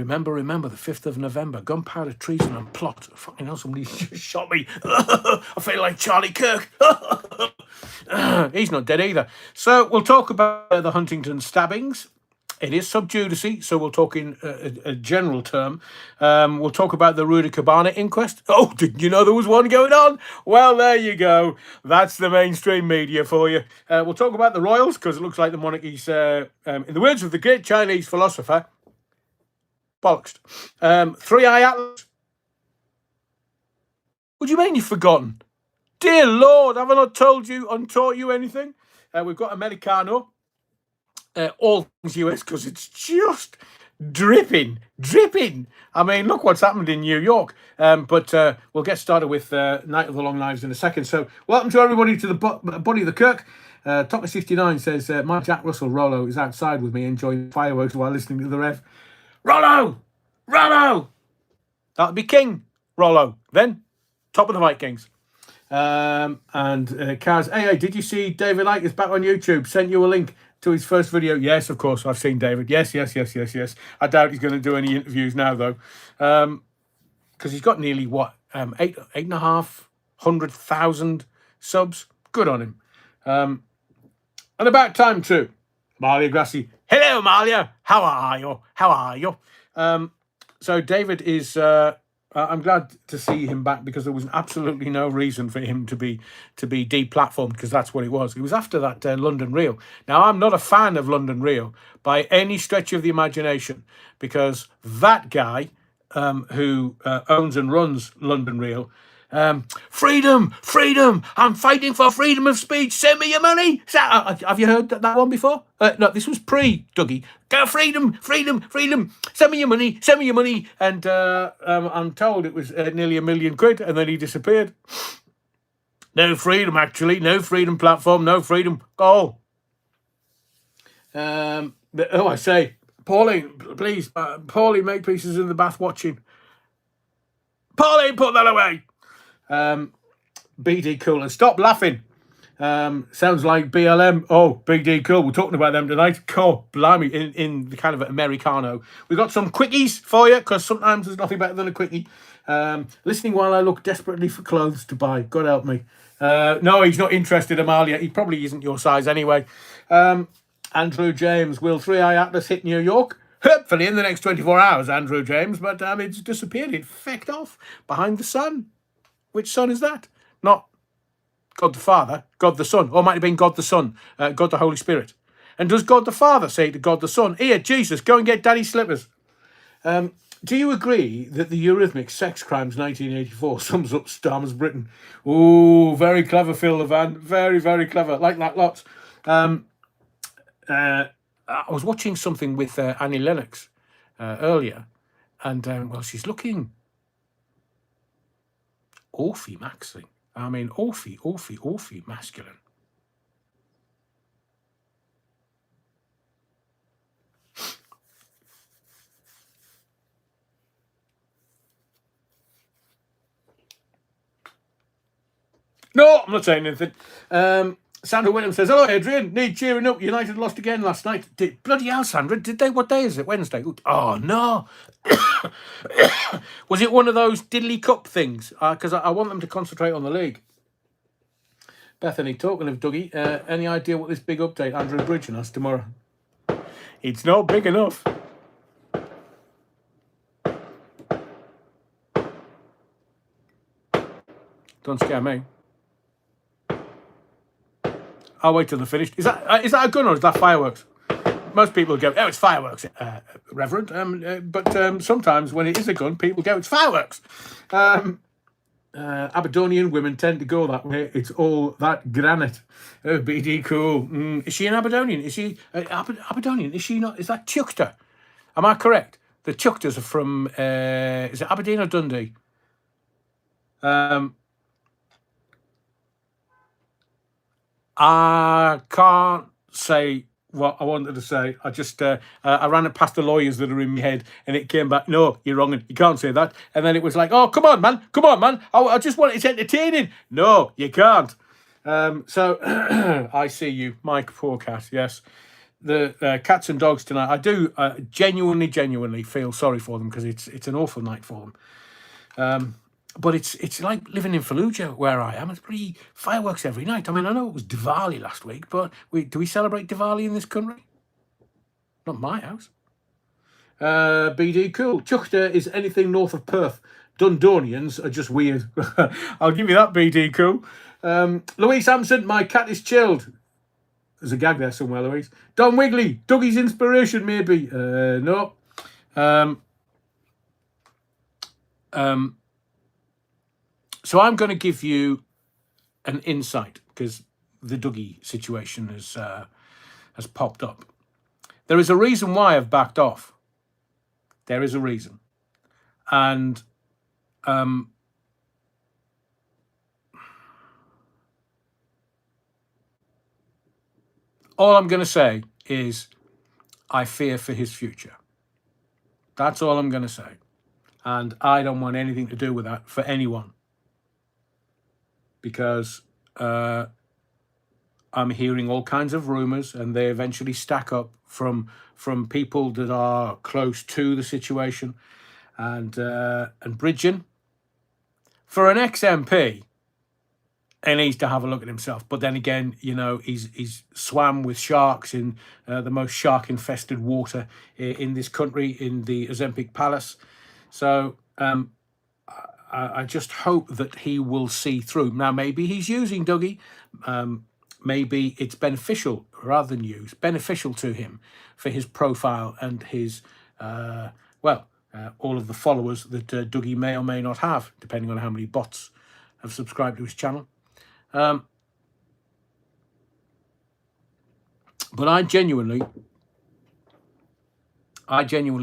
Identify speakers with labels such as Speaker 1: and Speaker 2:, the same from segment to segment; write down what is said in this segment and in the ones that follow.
Speaker 1: Remember, the 5th of November, gunpowder treason and plot. Fucking hell, somebody just shot me. I feel like Charlie Kirk. He's not dead either. So we'll talk about the Huntington stabbings. It is sub judice, so we'll talk in a general term. We'll talk about the Rudy Cabana inquest. Oh, didn't you know there was one going on? Well, there you go. That's the mainstream media for you. We'll talk about the royals, because it looks like the monarchy's, in the words of the great Chinese philosopher, bollocks. Three-eye atlas. What do you mean you've forgotten? Dear Lord, have I not told you, untaught you anything? We've got Americano. All things US, because it's just dripping. I mean, look what's happened in New York. But we'll get started with Night of the Long Knives in a second. So welcome to everybody to the Body of the Kirk. Toppy69 says, my Jack Russell Rollo is outside with me enjoying fireworks while listening to the Rev. Rollo! That'll be King Rollo. Then, top of the Vikings. And Kaz, hey, did you see David Icke is back on YouTube? Sent you a link to his first video. Yes, of course, I've seen David. Yes. I doubt he's going to do any interviews now, though. Because he's got nearly, 8,500,000 subs. Good on him. And about time, too. Malia Grassi. Hello, Malia. How are you? So David is... I'm glad to see him back, because there was absolutely no reason for him to be deplatformed, because that's what it was. It was after that London Reel. Now, I'm not a fan of London Reel by any stretch of the imagination, because that guy who owns and runs London Reel, freedom, I'm fighting for freedom of speech, send me your money. Have you heard that one before? No, this was pre-Dougie. Go, freedom, send me your money. And I'm told it was nearly £1 million, and then he disappeared. No freedom, actually. No freedom platform, no freedom goal. I say, Pauline, please, Pauline, make pieces in the bath watching. Pauline, put that away. BD Cool, and stop laughing. Sounds like BLM. Oh, BD Cool. We're talking about them tonight. Cool, blimey, in the kind of Americano. We've got some quickies for you, because sometimes there's nothing better than a quickie. Listening while I look desperately for clothes to buy. God help me. No, he's not interested, Amalia. He probably isn't your size anyway. Andrew James, will Three-Eye Atlas hit New York? Hopefully in the next 24 hours, Andrew James, but it's disappeared. It fecked off behind the sun. Which son is that? Not God the Father, God the Son. Or it might have been God the Son, God the Holy Spirit. And does God the Father say to God the Son, here, Jesus, go and get Daddy's slippers? Do you agree that the Eurythmics Sex Crimes 1984 sums up Starmer's Britain? Ooh, very clever, Phil Levan. Very, very clever. Like that lots. I was watching something with Annie Lennox earlier. And, well, she's looking... awfully maxing. I mean, awfully masculine. No, I'm not saying anything. Sandra Williams says, hello, Adrian. Need cheering up. United lost again last night. Bloody hell, Sandra. Did they? What day is it? Wednesday? Oh, no. Was it one of those diddly cup things? Because I want them to concentrate on the league. Bethany, talking of Dougie, any idea what this big update Andrew Bridgen has tomorrow? It's not big enough. Don't scare me. I'll wait till they're finished. Is that a gun or is that fireworks? Most people go, oh, it's fireworks, Reverend. But sometimes when it is a gun, people go, it's fireworks. Aberdonian women tend to go that way. It's all that granite. Oh, BD cool. Is she an Aberdonian? Is she Aberdonian? Is she not? Is that Chuckter? Am I correct? The Chuckters are from, is it Aberdeen or Dundee? I can't say what I wanted to say. I just, I ran it past the lawyers that are in my head and it came back, no, you're wrong and you can't say that. And then it was like, oh, come on, man. I just want it's entertaining. No, you can't. So I see you, Mike Poorcat, yes. the cats and dogs tonight. I do genuinely feel sorry for them because it's an awful night for them. But it's like living in Fallujah where I am. It's pretty fireworks every night. I mean, I know it was Diwali last week, but do we celebrate Diwali in this country? Not my house. BD, cool. Chuchter is anything north of Perth. Dundonians are just weird. I'll give you that, BD, cool. Louise Hampson, my cat is chilled. There's a gag there somewhere, Louise. Don Wigley, Dougie's inspiration, maybe. No. So I'm going to give you an insight because the Dougie situation has popped up. There is a reason why I've backed off. There is a reason. And all I'm going to say is I fear for his future. That's all I'm going to say. And I don't want anything to do with that for anyone. Because I'm hearing all kinds of rumours, and they eventually stack up from people that are close to the situation. And Bridgen, for an ex-MP, he needs to have a look at himself. But then again, you know, he's swam with sharks in the most shark-infested water in this country, in the Ozempic Palace. So I just hope that he will see through. Now, maybe he's using Dougie. Maybe it's beneficial, rather than use, beneficial to him for his profile and his, all of the followers that Dougie may or may not have, depending on how many bots have subscribed to his channel. But I genuinely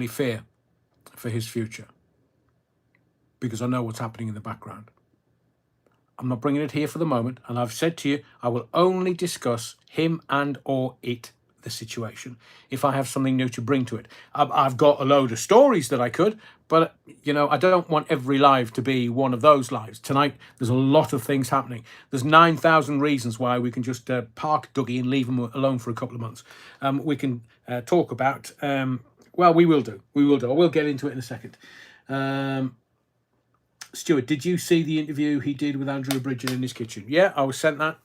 Speaker 1: fear for his future because I know what's happening in the background. I'm not bringing it here for the moment, and I've said to you, I will only discuss him and or it, the situation, if I have something new to bring to it. I've got a load of stories that I could, but, you know, I don't want every live to be one of those lives. Tonight, there's a lot of things happening. There's 9,000 reasons why we can just park Dougie and leave him alone for a couple of months. We can talk about, we will do. I will get into it in a second. Stuart, did you see the interview he did with Andrew Bridgen in his kitchen? Yeah, I was sent that.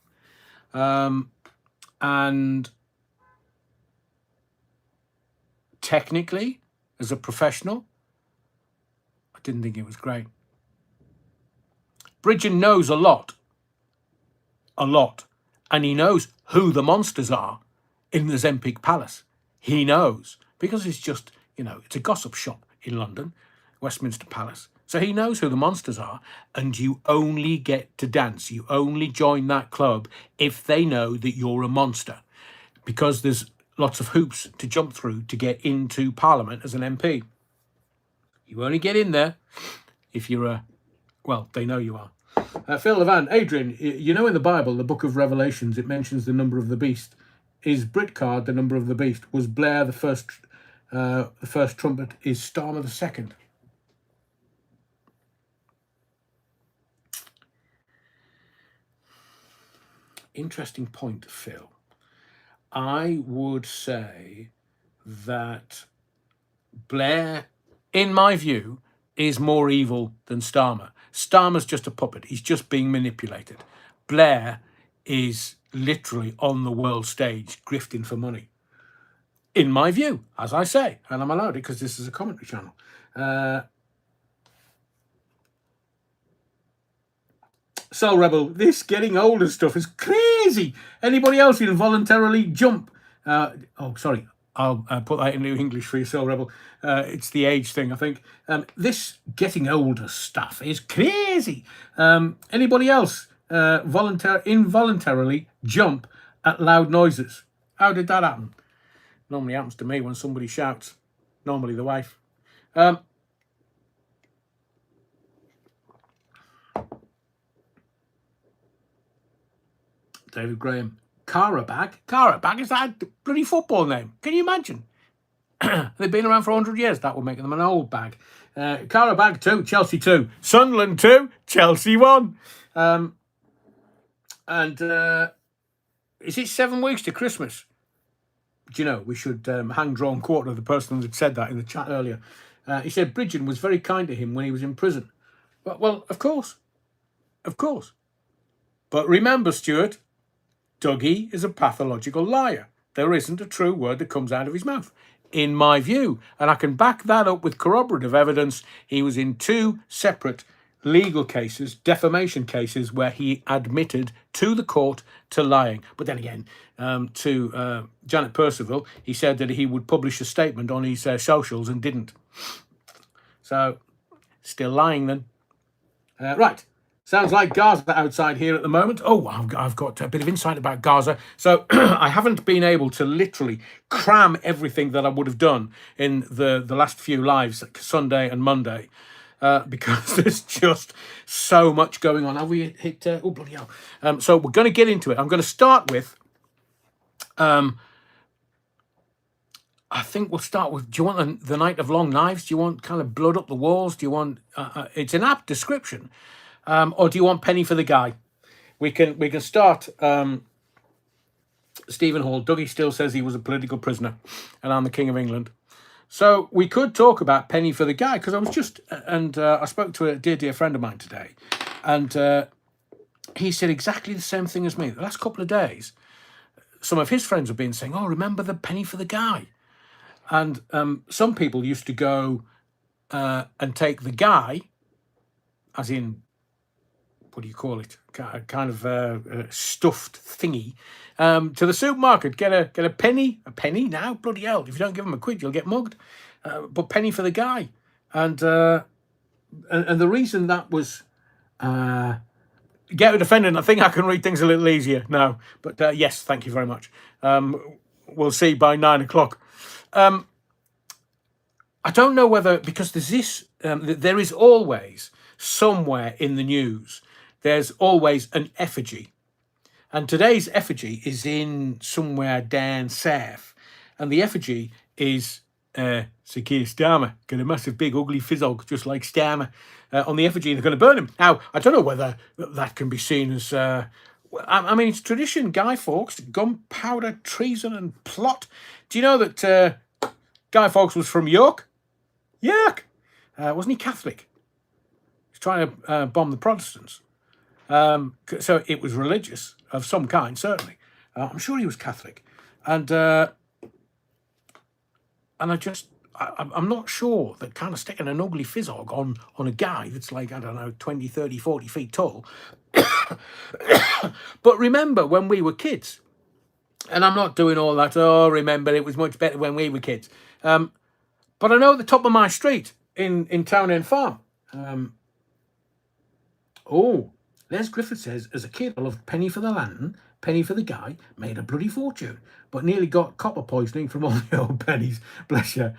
Speaker 1: And technically, as a professional, I didn't think it was great. Bridgen knows a lot. And he knows who the monsters are in the Ozempic Palace. He knows, because it's just, you know, it's a gossip shop in London, Westminster Palace. So he knows who the monsters are, and you only get to dance. You only join that club if they know that you're a monster, because there's lots of hoops to jump through to get into Parliament as an MP. You only get in there if you're they know you are. Phil Levan, Adrian, you know in the Bible, the book of Revelations, it mentions the number of the beast. Is Britcard the number of the beast? Was Blair the first trumpet? Is Starmer the second? Interesting point, Phil. I would say that Blair, in my view, is more evil than Starmer. Starmer's just a puppet. He's just being manipulated. Blair is literally on the world stage grifting for money. In my view, as I say, and I'm allowed it because this is a commentary channel. Soul Rebel, this getting older stuff is crazy. Anybody else involuntarily jump? Sorry, I'll put that into English for you, Soul Rebel. It's the age thing, I think. This getting older stuff is crazy. Anybody else involuntarily jump at loud noises? How did that happen? Normally happens to me when somebody shouts. Normally the wife. David Graham. Carabag? Carabag, is that a bloody football name? Can you imagine? They've been around for 100 years. That will make them an old bag. Carabag 2, Chelsea 2. Sunderland 2, Chelsea 1. And is it 7 weeks to Christmas? Do you know, we should hang drawn quarter the person that said that in the chat earlier. He said Bridgen was very kind to him when he was in prison. Well, of course. Of course. But remember, Stuart, Dougie is a pathological liar. There isn't a true word that comes out of his mouth, in my view. And I can back that up with corroborative evidence. He was in 2 separate legal cases, defamation cases, where he admitted to the court to lying. But then again, to Janet Percival, he said that he would publish a statement on his socials and didn't. So, still lying then. Right. Sounds like Gaza outside here at the moment. Oh, I've got a bit of insight about Gaza. So I haven't been able to literally cram everything that I would have done in the last few lives, Sunday and Monday, because there's just so much going on. Have we hit... oh, bloody hell. So we're going to get into it. I'm going to start with... I think we'll start with, do you want the Night of Long Knives? Do you want kind of blood up the walls? Do you want... it's an apt description. Or do you want Penny for the Guy? We can start. Stephen Hall. Dougie still says he was a political prisoner, and I'm the King of England. So we could talk about Penny for the Guy, because I was just... And I spoke to a dear friend of mine today, and he said exactly the same thing as me. The last couple of days, some of his friends have been saying, oh, remember the Penny for the Guy? And some people used to go and take the guy, as in, what do you call it? Kind of stuffed thingy, to the supermarket. Get a penny now. Bloody hell! If you don't give them a quid, you'll get mugged. But penny for the guy, and the reason that was get a defendant. I think I can read things a little easier now. But yes, thank you very much. We'll see by 9 o'clock. I don't know whether, because there's this, there is always somewhere in the news, there's always an effigy. And today's effigy is in somewhere down south. And the effigy is Sir Keir Starmer, got a massive big ugly fizzog, just like Starmer, on the effigy. They're going to burn him. Now, I don't know whether that can be seen as... I mean, it's tradition, Guy Fawkes, gunpowder, treason and plot. Do you know that Guy Fawkes was from York? York! Wasn't he Catholic? He was trying to bomb the Protestants. So it was religious of some kind, certainly. I'm sure he was Catholic. And I'm not sure that kind of sticking an ugly fizzog on a guy that's like, I don't know, 20, 30, 40 feet tall. But remember when we were kids, and I'm not doing all that, oh, remember it was much better when we were kids. But I know at the top of my street in Town End Farm. Les Griffith says, as a kid, I loved Penny for the Lantern, Penny for the Guy, made a bloody fortune, but nearly got copper poisoning from all the old pennies. Bless you.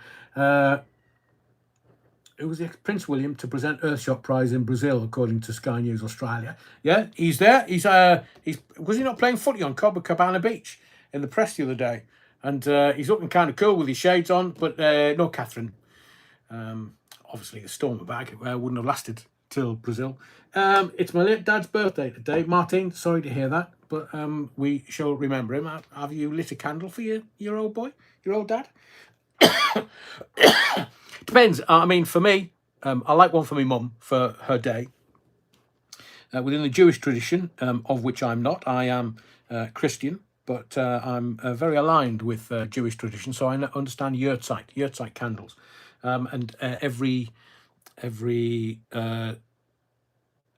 Speaker 1: It was Prince William to present Earthshot Prize in Brazil, according to Sky News Australia. Yeah, he's there. He's was he not playing footy on Copacabana Beach in the press the other day? And he's looking kind of cool with his shades on, but no Catherine. Obviously, the storm bag wouldn't have lasted till Brazil. It's my late dad's birthday today. Martin, sorry to hear that, but we shall remember him. Have you lit a candle for your old boy, your old dad? Depends. I mean, for me, I like one for my mum for her day. Within the Jewish tradition, of which I'm not, I am Christian, but I'm very aligned with Jewish tradition, so I understand yurtzeit candles. And every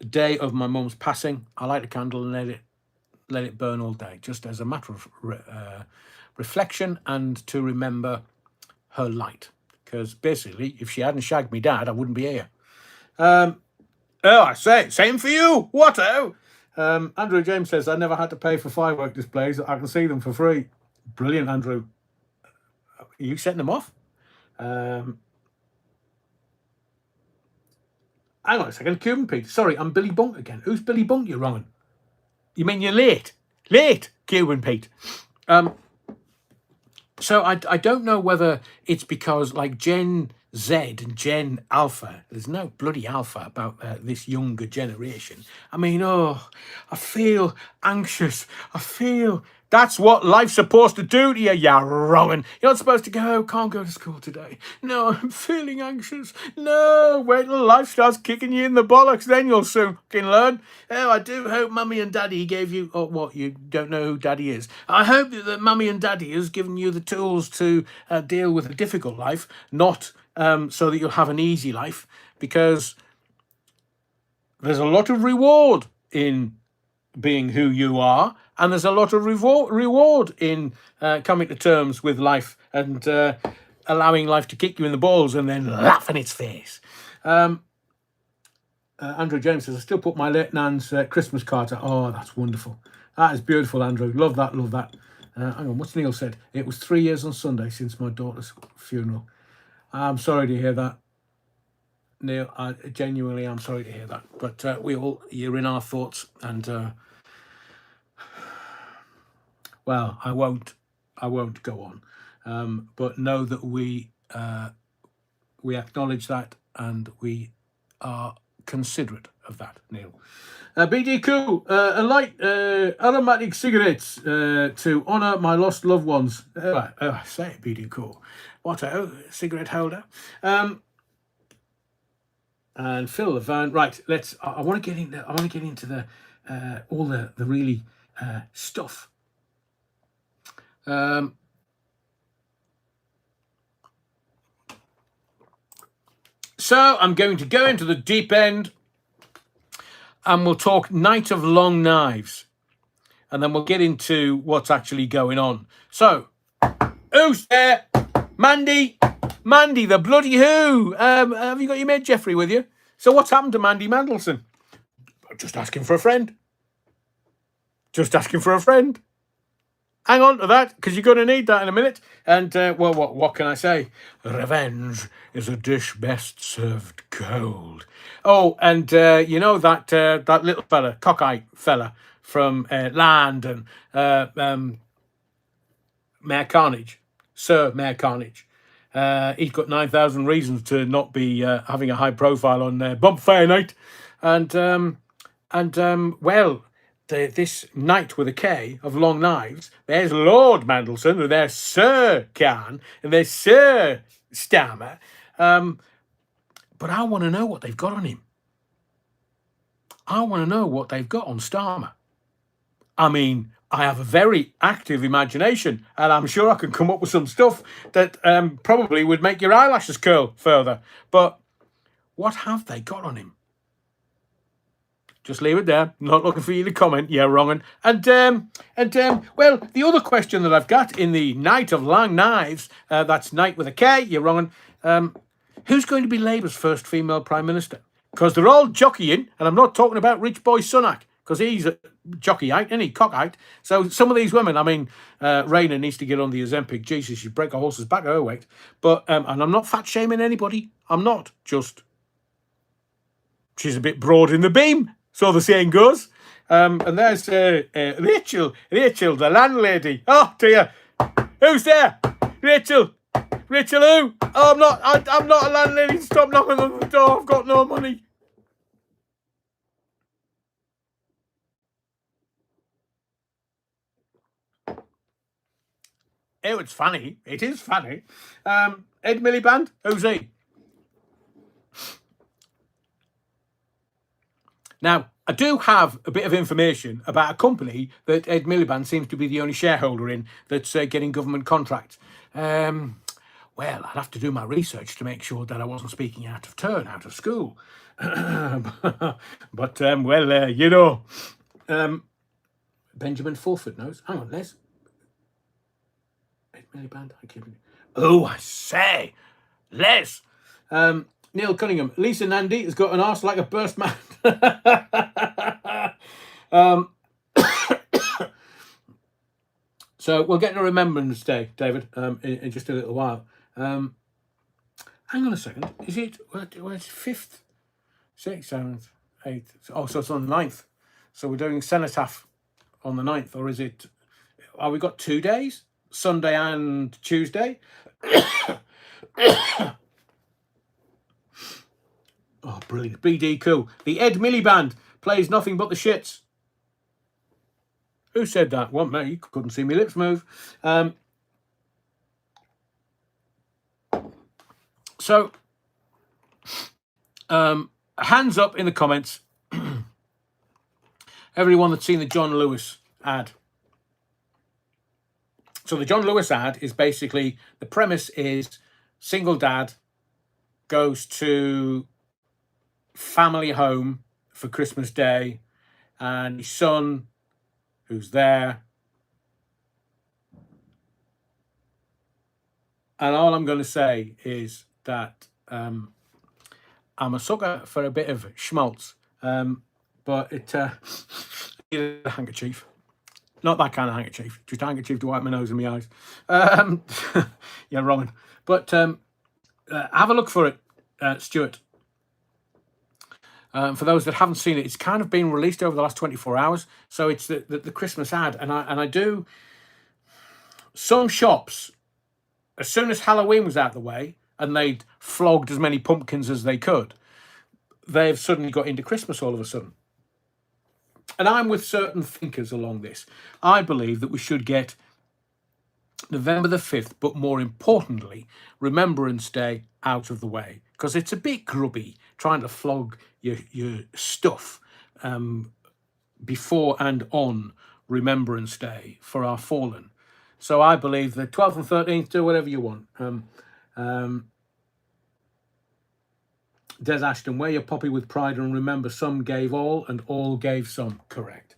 Speaker 1: day of my mum's passing, I light a candle and let it burn all day, just as a matter of reflection and to remember her light. Because basically, if she hadn't shagged me dad, I wouldn't be here. I say, same for you. What? Andrew James says, I never had to pay for firework displays. I can see them for free. Brilliant, Andrew. Are you setting them off? Hang on a second. Cuban Pete. Sorry, I'm Billy Bunk again. Who's Billy Bunk you're wronging? You mean you're late? Late, Cuban Pete. So I don't know whether it's because like Gen Z and Gen Alpha, there's no bloody alpha about this younger generation. I mean, I feel anxious. I feel That's what life's supposed to do to you, you wrongin'. You're not supposed to go, can't go to school today. No, I'm feeling anxious. No, wait till life starts kicking you in the bollocks, then you'll soon fucking learn. Oh, I do hope Mummy and Daddy gave you, oh, what, you don't know who Daddy is. I hope that Mummy and Daddy has given you the tools to deal with a difficult life, not so that you'll have an easy life, because there's a lot of reward in being who you are, and there's a lot of reward in coming to terms with life and allowing life to kick you in the balls and then laugh in its face. Andrew James says, I still put my late nan's Christmas cards out. Oh, that's wonderful. That is beautiful, Andrew. Love that, love that. Hang on, what's Neil said? It was 3 years on Sunday since my daughter's funeral. I'm sorry to hear that, Neil. I genuinely am sorry to hear that. But you're in our thoughts, and well, I won't go on. But know that we acknowledge that, and we are considerate of that, Neil. BD Cool, a light aromatic cigarettes to honour my lost loved ones. Say it, BD Cool. What a cigarette holder. And Phil Levine. Right, let's. I want to get into the all the really stuff. So I'm going to go into the deep end, and we'll talk Night of Long Knives, and then we'll get into what's actually going on. So, who's there? Mandy, the bloody who? Have you got your mate Jeffrey with you? So what's happened to Mandy Mandelson? Just asking for a friend. Hang on to that, because you're going to need that in a minute. And, well, what can I say? Revenge is a dish best served cold. Oh, and you know that little fella, cockeyed fella from Land and Mayor Carnage, Sir Mayor Carnage. He's got 9,000 reasons to not be having a high profile on Bump Fair Night. And well, this Knight with a K of Long Knives, there's Lord Mandelson, and there's Sir Khan, and there's Sir Stammer. But I want to know what they've got on him. I want to know what they've got on Starmer. I mean, I have a very active imagination, and I'm sure I can come up with some stuff that probably would make your eyelashes curl further. But what have they got on him? Just leave it there. Not looking for you to comment. Yeah, wrong. And well, the other question that I've got in the Night of Long Knives, that's Night with a K. You're wrong. Who's going to be Labour's first female prime minister? Because they're all jockeying, and I'm not talking about Rich Boy Sunak, because he's a jockeyite, isn't he? Cockeyed. So some of these women, I mean, Raina needs to get on the Ozempic. Jesus, she'd break a horse's back her weight. But and I'm not fat shaming anybody. I'm not. Just she's a bit broad in the beam. So the saying goes. And there's Rachel, the landlady. Oh dear, who's there? Rachel who? Oh, I'm not a landlady. Stop knocking on the door. I've got no money. Oh, it's funny. It is funny. Ed Miliband, who's he? Now, I do have a bit of information about a company that Ed Miliband seems to be the only shareholder in that's getting government contracts. Well, I'd have to do my research to make sure that I wasn't speaking out of turn, out of school. But, well, you know, Benjamin Fulford knows. Hang on, Les. Ed Miliband, oh, I say, Les. Neil Cunningham, Lisa Nandy has got an arse like a burst man. So we'll get to Remembrance Day, David, in just a little while. Hang on a second. Is it, where's 5th, 6th, 7th, 8th? Oh, so it's on the 9th. So we're doing Cenotaph on the 9th, or is it, we got 2 days? Sunday and Tuesday? Oh, brilliant. BD cool. The Ed Miliband plays nothing but the shits. Who said that? Well, me. You couldn't see me lips move. So, hands up in the comments. Everyone that's seen the John Lewis ad. So the John Lewis ad is basically, the premise is single dad goes to family home for Christmas Day, and his son, who's there, and all I'm going to say is that I'm a sucker for a bit of schmaltz, but it a handkerchief. Not that kind of handkerchief, just a handkerchief to wipe my nose and my eyes. Yeah, wrong. But have a look for it, Stuart. For those that haven't seen it, it's kind of been released over the last 24 hours. So it's the Christmas ad. And I do, some shops, as soon as Halloween was out of the way and they'd flogged as many pumpkins as they could, they've suddenly got into Christmas all of a sudden. And I'm with certain thinkers along this. I believe that we should get November the 5th, but more importantly, Remembrance Day out of the way. Because it's a bit grubby trying to flog your stuff before and on Remembrance Day for our fallen. So I believe the 12th and 13th, do whatever you want. Des Ashton, wear your poppy with pride and remember some gave all and all gave some. Correct.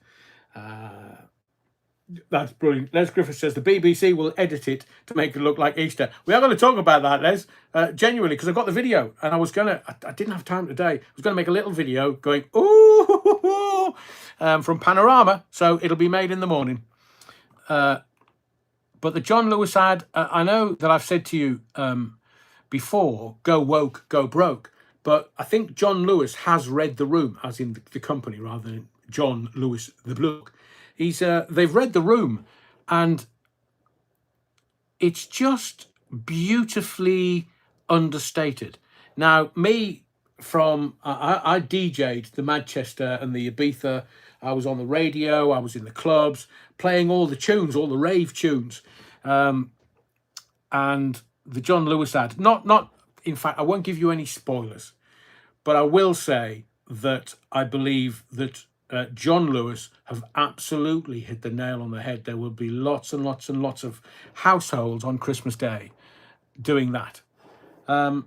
Speaker 1: That's brilliant. Les Griffith says the BBC will edit it to make it look like Easter. We are going to talk about that, Les, genuinely, because I got the video and I was going to, I didn't have time today. I was going to make a little video going, ooh, from Panorama. So it'll be made in the morning. But the John Lewis ad, I know that I've said to you before, go woke, go broke. But I think John Lewis has read the room, as in the company, rather than John Lewis the bloke. They've read the room, and it's just beautifully understated. Now, me I DJ'd the Manchester and the Ibiza. I was on the radio. I was in the clubs playing all the tunes, all the rave tunes, and the John Lewis ad. Not. In fact, I won't give you any spoilers, but I will say that I believe that John Lewis have absolutely hit the nail on the head. There will be lots and lots and lots of households on Christmas Day doing that. Eid,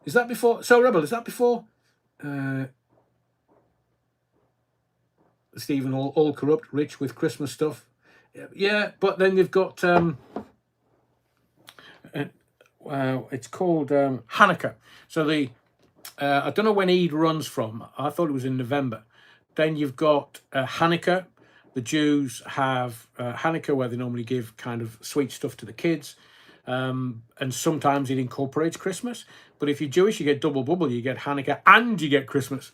Speaker 1: is that before? So Rebel, is that before? Stephen, all corrupt, rich with Christmas stuff. Yeah, but then you've got it's called Hanukkah. So I don't know when Eid runs from. I thought it was in November. Then you've got Hanukkah. The Jews have Hanukkah, where they normally give kind of sweet stuff to the kids. And sometimes it incorporates Christmas. But if you're Jewish, you get double bubble. You get Hanukkah and you get Christmas.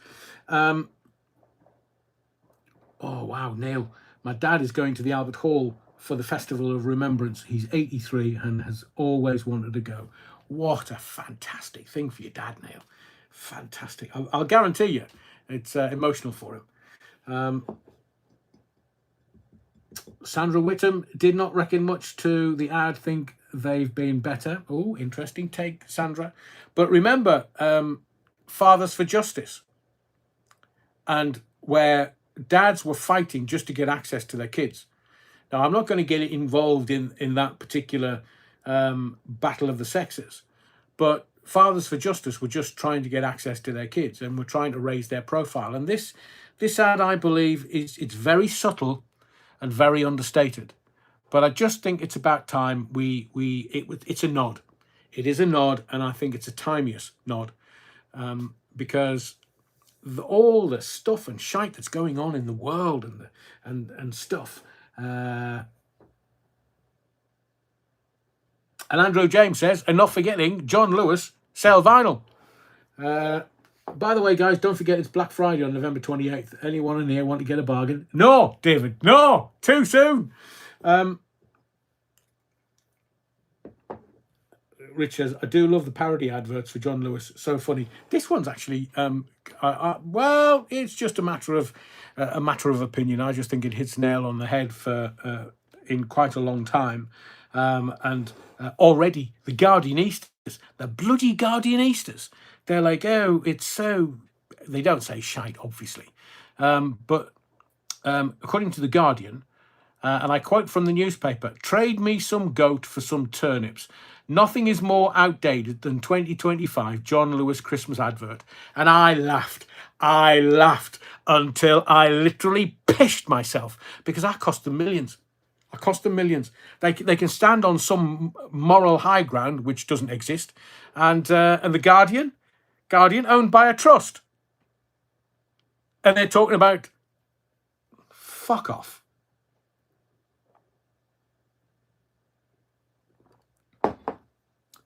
Speaker 1: Oh, wow, Neil. My dad is going to the Albert Hall for the Festival of Remembrance. He's 83 and has always wanted to go. What a fantastic thing for your dad, Neil. Fantastic. I'll guarantee you it's emotional for him. Sandra Whittam did not reckon much to the ad. Think they've been better. Oh, interesting take, Sandra. But remember, Fathers for Justice, and where dads were fighting just to get access to their kids. Now, I'm not going to get involved in that particular battle of the sexes, but Fathers for Justice were just trying to get access to their kids and were trying to raise their profile. And this ad, I believe, it's very subtle and very understated. But I just think it's about time it's a nod. It is a nod, and I think it's a timeous nod, because all the stuff and shite that's going on in the world and stuff. And Andrew James says, and not forgetting John Lewis sell vinyl. By the way, guys, don't forget it's Black Friday on November 28th. Anyone in here want to get a bargain? No, David, no, too soon. Rich says, I do love the parody adverts for John Lewis. So funny. This one's actually, well, it's just a matter of opinion. I just think it hits nail on the head for in quite a long time. And already the Guardianistas, the bloody Guardianistas, they're like, oh, it's so... They don't say shite, obviously. But according to The Guardian, and I quote from the newspaper, trade me some goat for some turnips. Nothing is more outdated than 2025 John Lewis Christmas advert. And I laughed. I laughed until I literally pissed myself because I cost them millions. I cost them millions. They can stand on some moral high ground, which doesn't exist. And The Guardian owned by a trust. And they're talking about fuck off.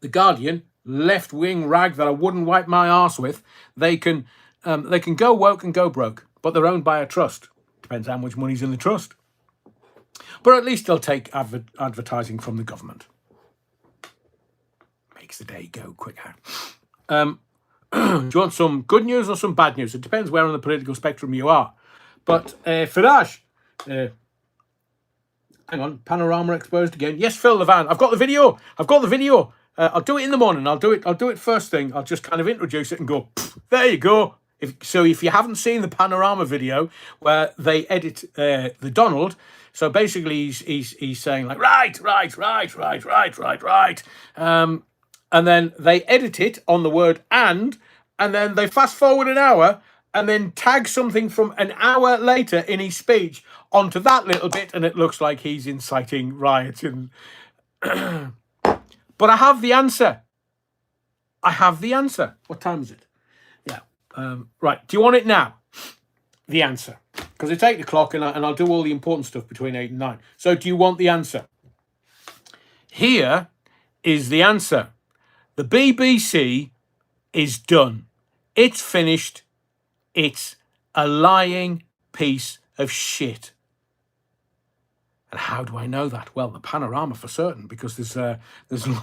Speaker 1: The Guardian, left-wing rag that I wouldn't wipe my arse with, they can go woke and go broke, but they're owned by a trust. Depends how much money's in the trust. But at least they'll take advertising from the government. Makes the day go quicker. Do you want some good news or some bad news? It depends where on the political spectrum you are. But Farage, hang on, panorama exposed again. Yes, Phil Levan, I've got the video. I'll do it in the morning. I'll do it first thing. I'll just kind of introduce it and go, there you go. If you haven't seen the panorama video where they edit the Donald, so basically he's saying like right, and then they edit it on the word and then they fast forward an hour and then tag something from an hour later in his speech onto that little bit, and it looks like he's inciting riots. And but I have the answer. What time is it? Yeah. Right. Do you want it now? The answer. Because it's 8 o'clock and I'll do all the important stuff between 8 and 9. So do you want the answer? Here is the answer. The BBC is done. It's finished. It's a lying piece of shit. And how do I know that? Well, the panorama for certain, because there's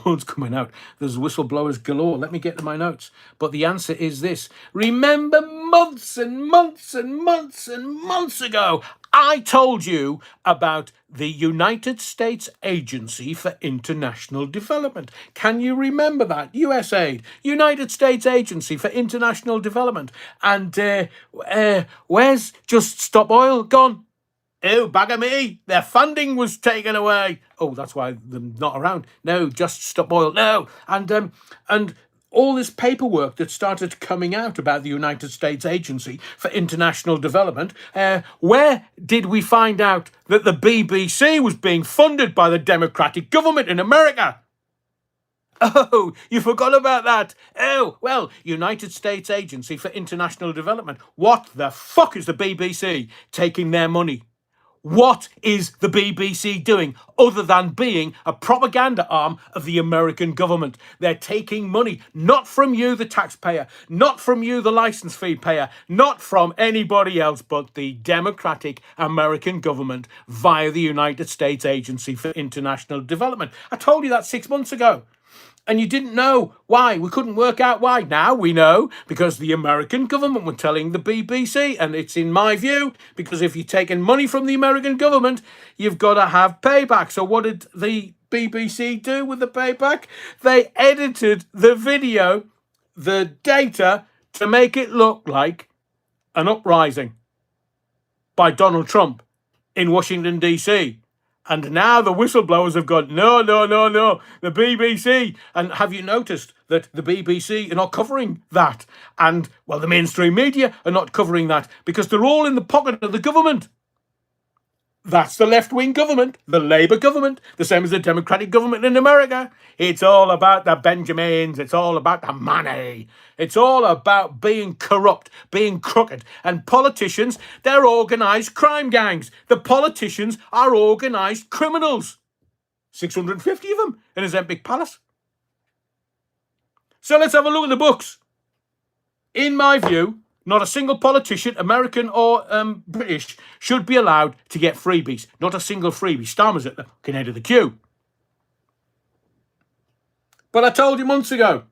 Speaker 1: loads coming out. There's whistleblowers galore. Let me get to my notes. But the answer is this. Remember months and months and months and months ago, I told you about the United States Agency for International Development. Can you remember that? USAID, United States Agency for International Development. And where's Just Stop Oil gone? Oh, bugger me. Their funding was taken away. Oh, that's why they're not around. No, Just Stop Oil. No. And all this paperwork that started coming out about the United States Agency for International Development, where did we find out that the BBC was being funded by the Democratic government in America? Oh, you forgot about that. Oh, well, United States Agency for International Development. What the fuck is the BBC taking their money? What is the BBC doing other than being a propaganda arm of the American government? They're taking money, not from you, the taxpayer, not from you, the license fee payer, not from anybody else, but the Democratic American government via the United States Agency for International Development. I told you that 6 months ago. And you didn't know why. We couldn't work out why. Now we know, because the American government were telling the BBC, and it's in my view, because if you're taking money from the American government, you've got to have payback. So what did the BBC do with the payback? They edited the video, the data, to make it look like an uprising by Donald Trump in Washington, D.C., and now the whistleblowers have gone, no, the BBC. And have you noticed that the BBC are not covering that? And, well, the mainstream media are not covering that because they're all in the pocket of the government. That's the left-wing government, the Labour government, the same as the Democratic government in America. It's all about the Benjamins. It's all about the money. It's all about being corrupt, being crooked. And politicians, they're organised crime gangs. The politicians are organised criminals. 650 of them in a Zempic palace. So let's have a look at the books. In my view, not a single politician, American or British, should be allowed to get freebies. Not a single freebie. Starmer's at the fucking head of the queue. But I told you months ago.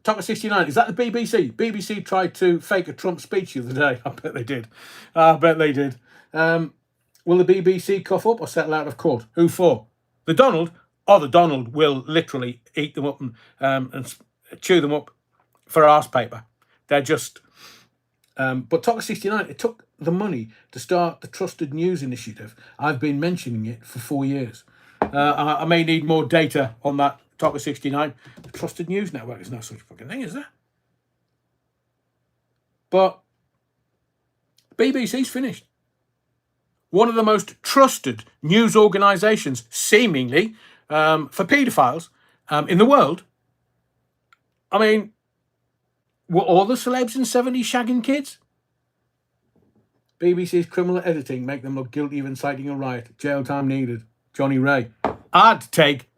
Speaker 1: Talk of 69, is that the BBC? BBC tried to fake a Trump speech the other day. I bet they did. Will the BBC cough up or settle out of court? Who for? The Donald? Oh, the Donald will literally eat them up and chew them up for arse paper. They're just... but Talk of 69, it took the money to start the Trusted News Initiative. I've been mentioning it for 4 years. I may need more data on that Talk of 69. The Trusted News Network is no such fucking thing, is there? But BBC's finished. One of the most trusted news organisations, seemingly, for paedophiles in the world. I mean, were all the celebs in 70s shagging kids? BBC's criminal editing make them look guilty of inciting a riot. Jail time needed. Johnny Ray. I'd take...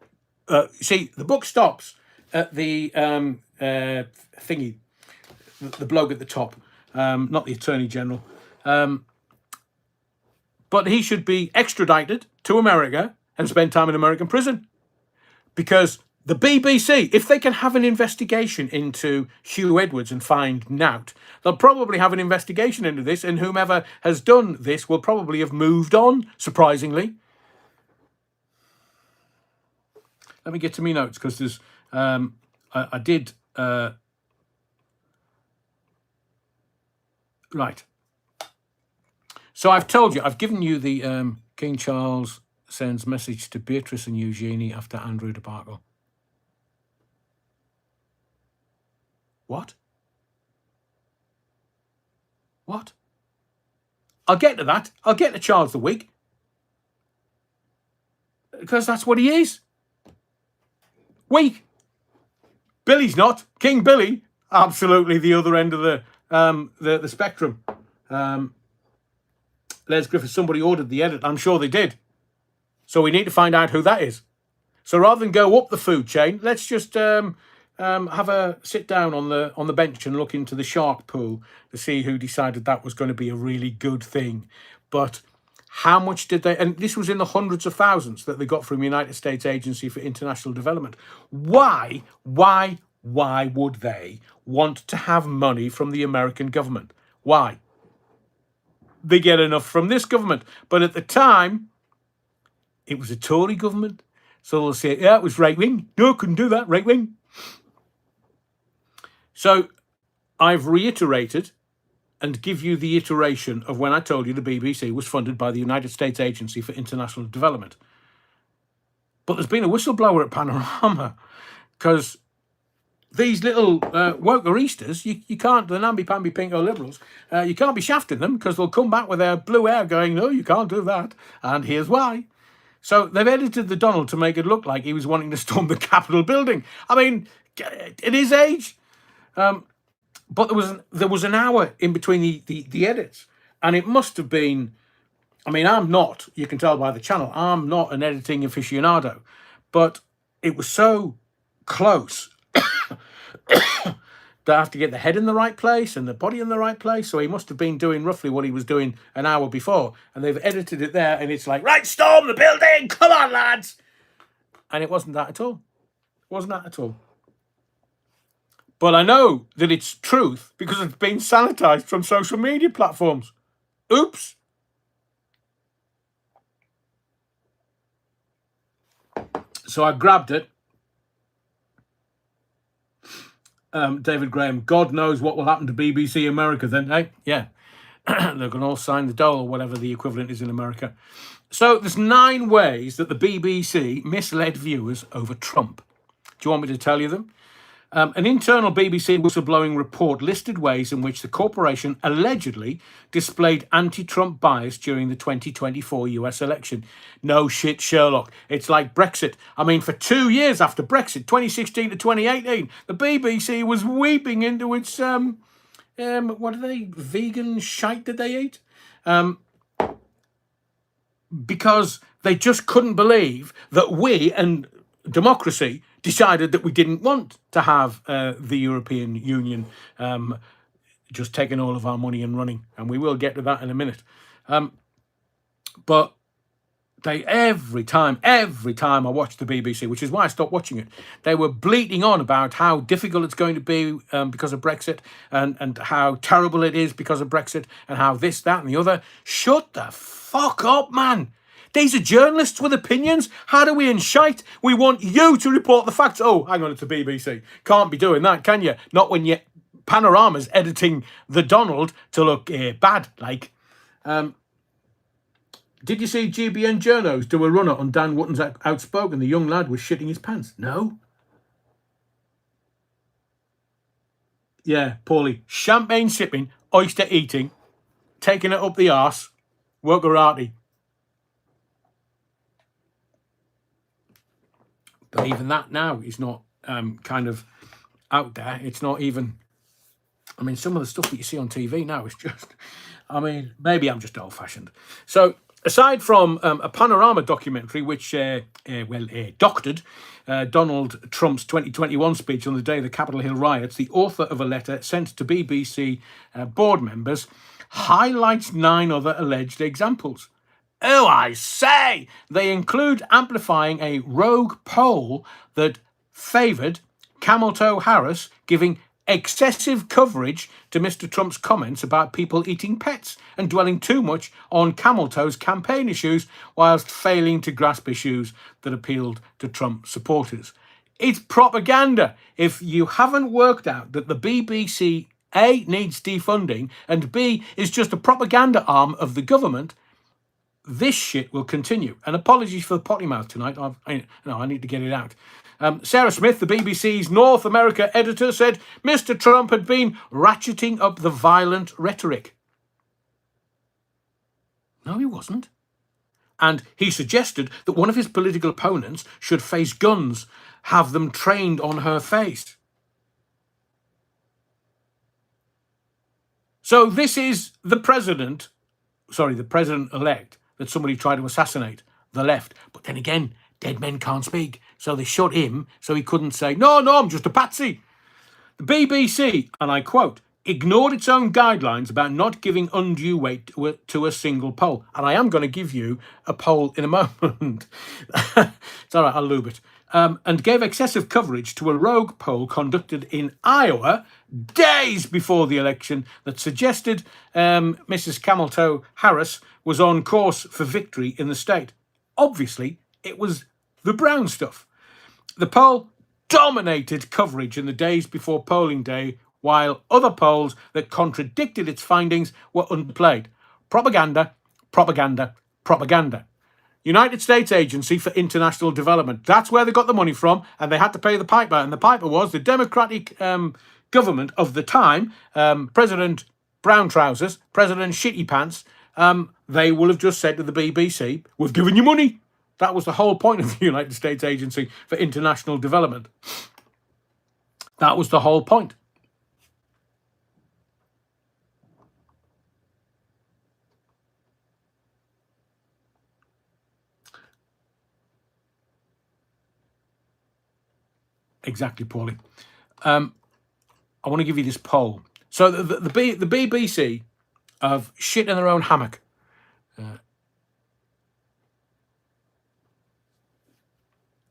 Speaker 1: see, the book stops at the thingy, the bloke at the top, not the Attorney General. But he should be extradited to America and spend time in American prison. Because the BBC, if they can have an investigation into Hugh Edwards and find Nout, they'll probably have an investigation into this, and whomever has done this will probably have moved on, surprisingly. Let me get to me notes, because there's... I did... right. So I've told you, I've given you the King Charles sends message to Beatrice and Eugenie after Andrew debacle. What? What? I'll get to that. I'll get to Charles the Weak. Because that's what he is. Weak. Billy's not. King Billy, absolutely the other end of the spectrum. Les Griffiths, somebody ordered the edit. I'm sure they did. So we need to find out who that is. So rather than go up the food chain, let's just have a sit down on the bench and look into the shark pool to see who decided that was going to be a really good thing. But how much did they... And this was in the hundreds of thousands that they got from United States Agency for International Development. Why would they want to have money from the American government? Why? They get enough from this government. But at the time, it was a Tory government. So they'll say, yeah, it was right-wing. No, couldn't do that, right-wing. So I've reiterated and give you the iteration of when I told you the BBC was funded by the United States Agency for International Development. But there's been a whistleblower at Panorama, because these little wokeristas, you can't, the namby-pamby pinko liberals, you can't be shafting them, because they'll come back with their blue hair going, no, you can't do that, and here's why. So they've edited the Donald to make it look like he was wanting to storm the Capitol building. I mean, at his age. But there was an hour in between the edits, and it must have been... I mean, I'm not, you can tell by the channel, I'm not an editing aficionado, but it was so close that I have to get the head in the right place and the body in the right place. So he must have been doing roughly what he was doing an hour before, and they've edited it there, and it's like, right, storm the building, come on, lads. And it wasn't that at all. It wasn't that at all. But I know that it's truth because it's been sanitized from social media platforms. Oops. So I grabbed it. David Graham, God knows what will happen to BBC America then, hey? Yeah. They're going to all sign the dole or whatever the equivalent is in America. So there's 9 ways that the BBC misled viewers over Trump. Do you want me to tell you them? An internal BBC whistleblowing report listed ways in which the corporation allegedly displayed anti-Trump bias during the 2024 US election. No shit, Sherlock. It's like Brexit. I mean, for 2 years after Brexit, 2016 to 2018, the BBC was weeping into its, what are they, vegan shite did they eat? Because they just couldn't believe that we and democracy decided that we didn't want to have the European Union just taking all of our money and running. And we will get to that in a minute. But every time I watched the BBC, which is why I stopped watching it, they were bleating on about how difficult it's going to be because of Brexit, and how terrible it is because of Brexit, and how this, that, and the other. Shut the fuck up, man. These are journalists with opinions. How do we shite? We want you to report the facts. Oh, hang on, it's the BBC. Can't be doing that, can you? Not when you Panorama's editing the Donald to look bad, like. Did you see GBN Journos do a runner on Dan Wootton's Outspoken? The young lad was shitting his pants. No. Yeah, Paulie. Champagne sipping, oyster eating, taking it up the arse, workerati. But even that now is not kind of out there. It's not even... I mean, some of the stuff that you see on TV now is just... I mean, maybe I'm just old-fashioned. So... aside from a Panorama documentary which doctored Donald Trump's 2021 speech on the day of the Capitol Hill riots, the author of a letter sent to BBC board members highlights 9 other alleged examples. Oh, I say! They include amplifying a rogue poll that favoured Camel Toe Harris giving excessive coverage to Mr. Trump's comments about people eating pets and dwelling too much on Camel Toe's campaign issues whilst failing to grasp issues that appealed to Trump supporters. It's propaganda. If you haven't worked out that the BBC, A, needs defunding, and B, is just a propaganda arm of the government, this shit will continue. And apologies for the potty mouth tonight. I need to get it out. Sarah Smith, the BBC's North America editor, said Mr. Trump had been ratcheting up the violent rhetoric. No, he wasn't. And he suggested that one of his political opponents should face guns, have them trained on her face. So this is the president-elect that somebody tried to assassinate, the left. But then again, dead men can't speak. So they shut him so he couldn't say, no, I'm just a patsy. The BBC, and I quote, ignored its own guidelines about not giving undue weight to a single poll. And I am going to give you a poll in a moment. It's all right, I'll lube it. And gave excessive coverage to a rogue poll conducted in Iowa days before the election that suggested Mrs. Camel Toe Harris was on course for victory in the state. Obviously, it was the brown stuff. The poll dominated coverage in the days before polling day, while other polls that contradicted its findings were underplayed. Propaganda, propaganda, propaganda. United States Agency for International Development. That's where they got the money from, and they had to pay the piper. And the piper was the Democratic government of the time, President Brown Trousers, President Shitty Pants. They will have just said to the BBC, we've given you money. That was the whole point of the United States Agency for International Development. That was the whole point. Exactly, Paulie. I want to give you this poll. So the BBC have shit in their own hammock.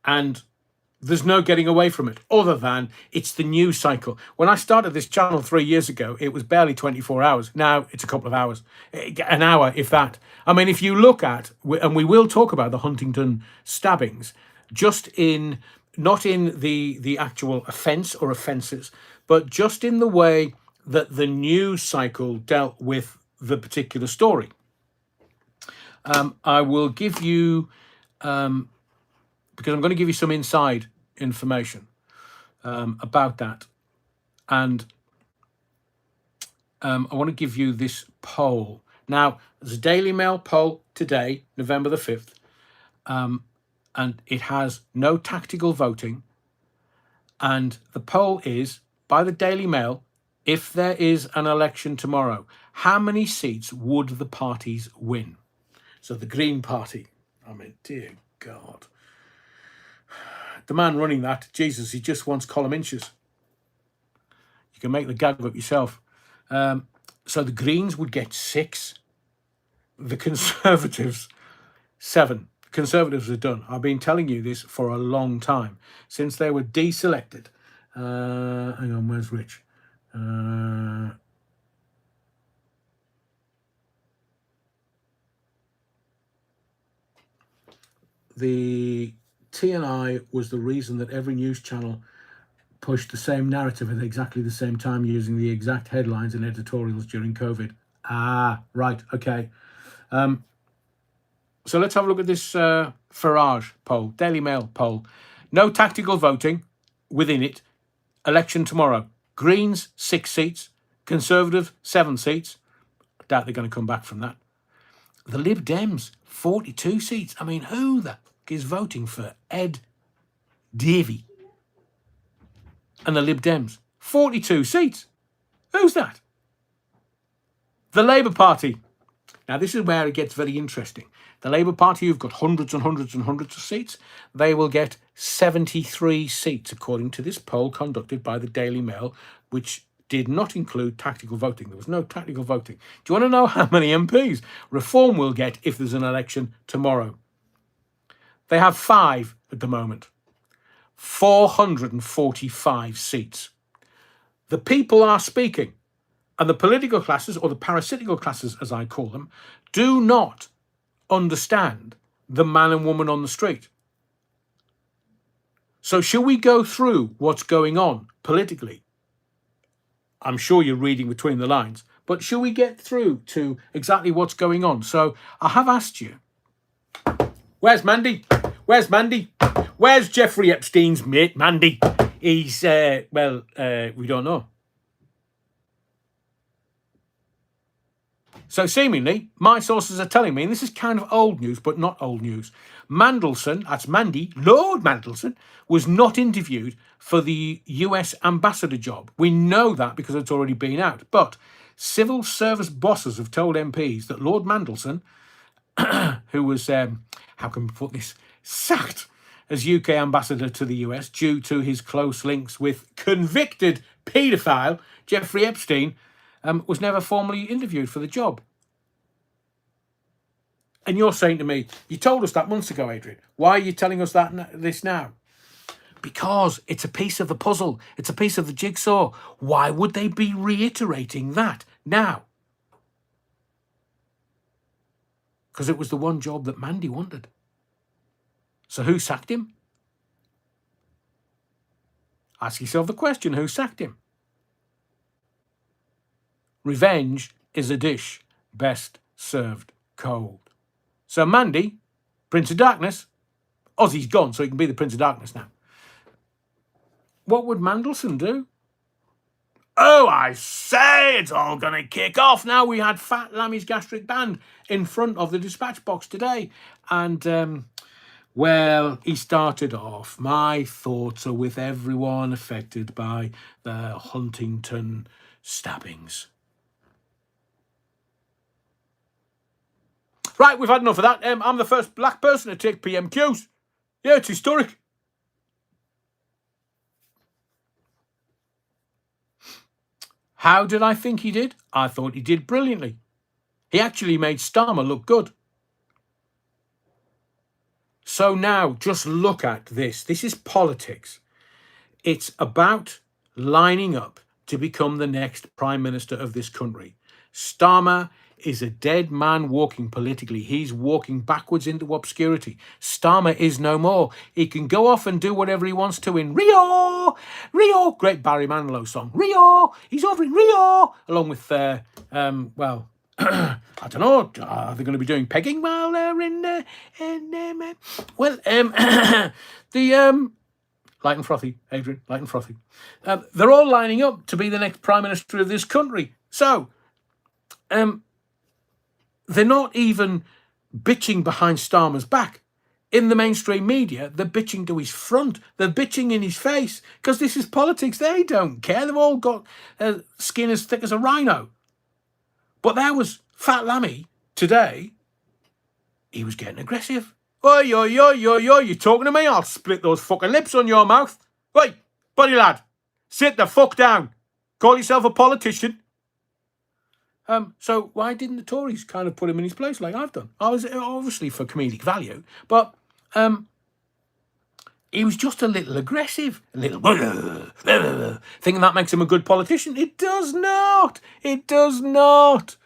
Speaker 1: And there's no getting away from it, other than it's the news cycle. When I started this channel 3 years ago, it was barely 24 hours. Now it's a couple of hours, an hour, if that. I mean, if you look at, and we will talk about the Huntington stabbings, not in the actual offence or offences, but just in the way that the news cycle dealt with the particular story. I will give you... because I'm going to give you some inside information about that. And I want to give you this poll. Now, there's a Daily Mail poll today, November the 5th, and it has no tactical voting. And the poll is, by the Daily Mail, if there is an election tomorrow, how many seats would the parties win? So the Green Party, I mean, dear God. The man running that, Jesus, he just wants column inches. You can make the gag up yourself. So the Greens would get 6. The Conservatives, 7. Conservatives have done. I've been telling you this for a long time, since they were deselected. Hang on, where's Rich? The TNI was the reason that every news channel pushed the same narrative at exactly the same time, using the exact headlines and editorials during COVID. Ah, right, okay. So let's have a look at this Farage poll, Daily Mail poll. No tactical voting within it. Election tomorrow. Greens, 6 seats. Conservative, 7 seats. I doubt they're going to come back from that. The Lib Dems, 42 seats. I mean, who the fuck is voting for Ed Davey and the Lib Dems? 42 seats. Who's that? The Labour Party. Now, this is where it gets very interesting. The Labour Party, who've got hundreds and hundreds and hundreds of seats, they will get 73 seats, according to this poll conducted by the Daily Mail, which did not include tactical voting. There was no tactical voting. Do you want to know how many MPs Reform will get if there's an election tomorrow? They have 5 at the moment. 445 seats. The people are speaking. And the political classes, or the parasitical classes as I call them, do not understand the man and woman on the street. So shall we go through what's going on politically? I'm sure you're reading between the lines, but shall we get through to exactly what's going on? So I have asked you, where's Mandy? Where's Mandy? Where's Jeffrey Epstein's mate, Mandy? He's, we don't know. So seemingly, my sources are telling me, and this is kind of old news, but not old news, Mandelson, that's Mandy, Lord Mandelson, was not interviewed for the US ambassador job. We know that because it's already been out. But civil service bosses have told MPs that Lord Mandelson, who was, how can we put this, sacked as UK ambassador to the US due to his close links with convicted paedophile Jeffrey Epstein, was never formally interviewed for the job. And you're saying to me, you told us that months ago, Adrian. Why are you telling us this now? Because it's a piece of the puzzle. It's a piece of the jigsaw. Why would they be reiterating that now? Because it was the one job that Mandy wanted. So who sacked him? Ask yourself the question, who sacked him? Revenge is a dish best served cold. So Mandy, Prince of Darkness, Ozzy's gone, so he can be the Prince of Darkness now. What would Mandelson do? Oh, I say, it's all going to kick off now. We had Fat Lammy's Gastric Band in front of the dispatch box today. And, well, he started off, my thoughts are with everyone affected by the Huntington stabbings. Right, we've had enough of that. I'm the first black person to take PMQs. Yeah, it's historic. How did I think he did? I thought he did brilliantly. He actually made Starmer look good. So now, just look at this. This is politics. It's about lining up to become the next Prime Minister of this country. Starmer is a dead man walking politically. He's walking backwards into obscurity. Starmer is no more. He can go off and do whatever he wants to in Rio. Rio. Great Barry Manilow song. Rio. He's over in Rio. Along with, I don't know. Are they going to be doing pegging while they're in, light and frothy, Adrian, light and frothy. They're all lining up to be the next Prime Minister of this country. So, they're not even bitching behind Starmer's back. In the mainstream media, they're bitching to his front. They're bitching in his face because this is politics. They don't care. They've all got skin as thick as a rhino. But there was Fat Lammy today. He was getting aggressive. Oi, oi, oi, oi, oi, you talking to me? I'll split those fucking lips on your mouth. Oi, buddy lad, sit the fuck down. Call yourself a politician. So why didn't the Tories kind of put him in his place like I've done? I was obviously for comedic value, but he was just a little aggressive, a little thinking that makes him a good politician. It does not. It does not.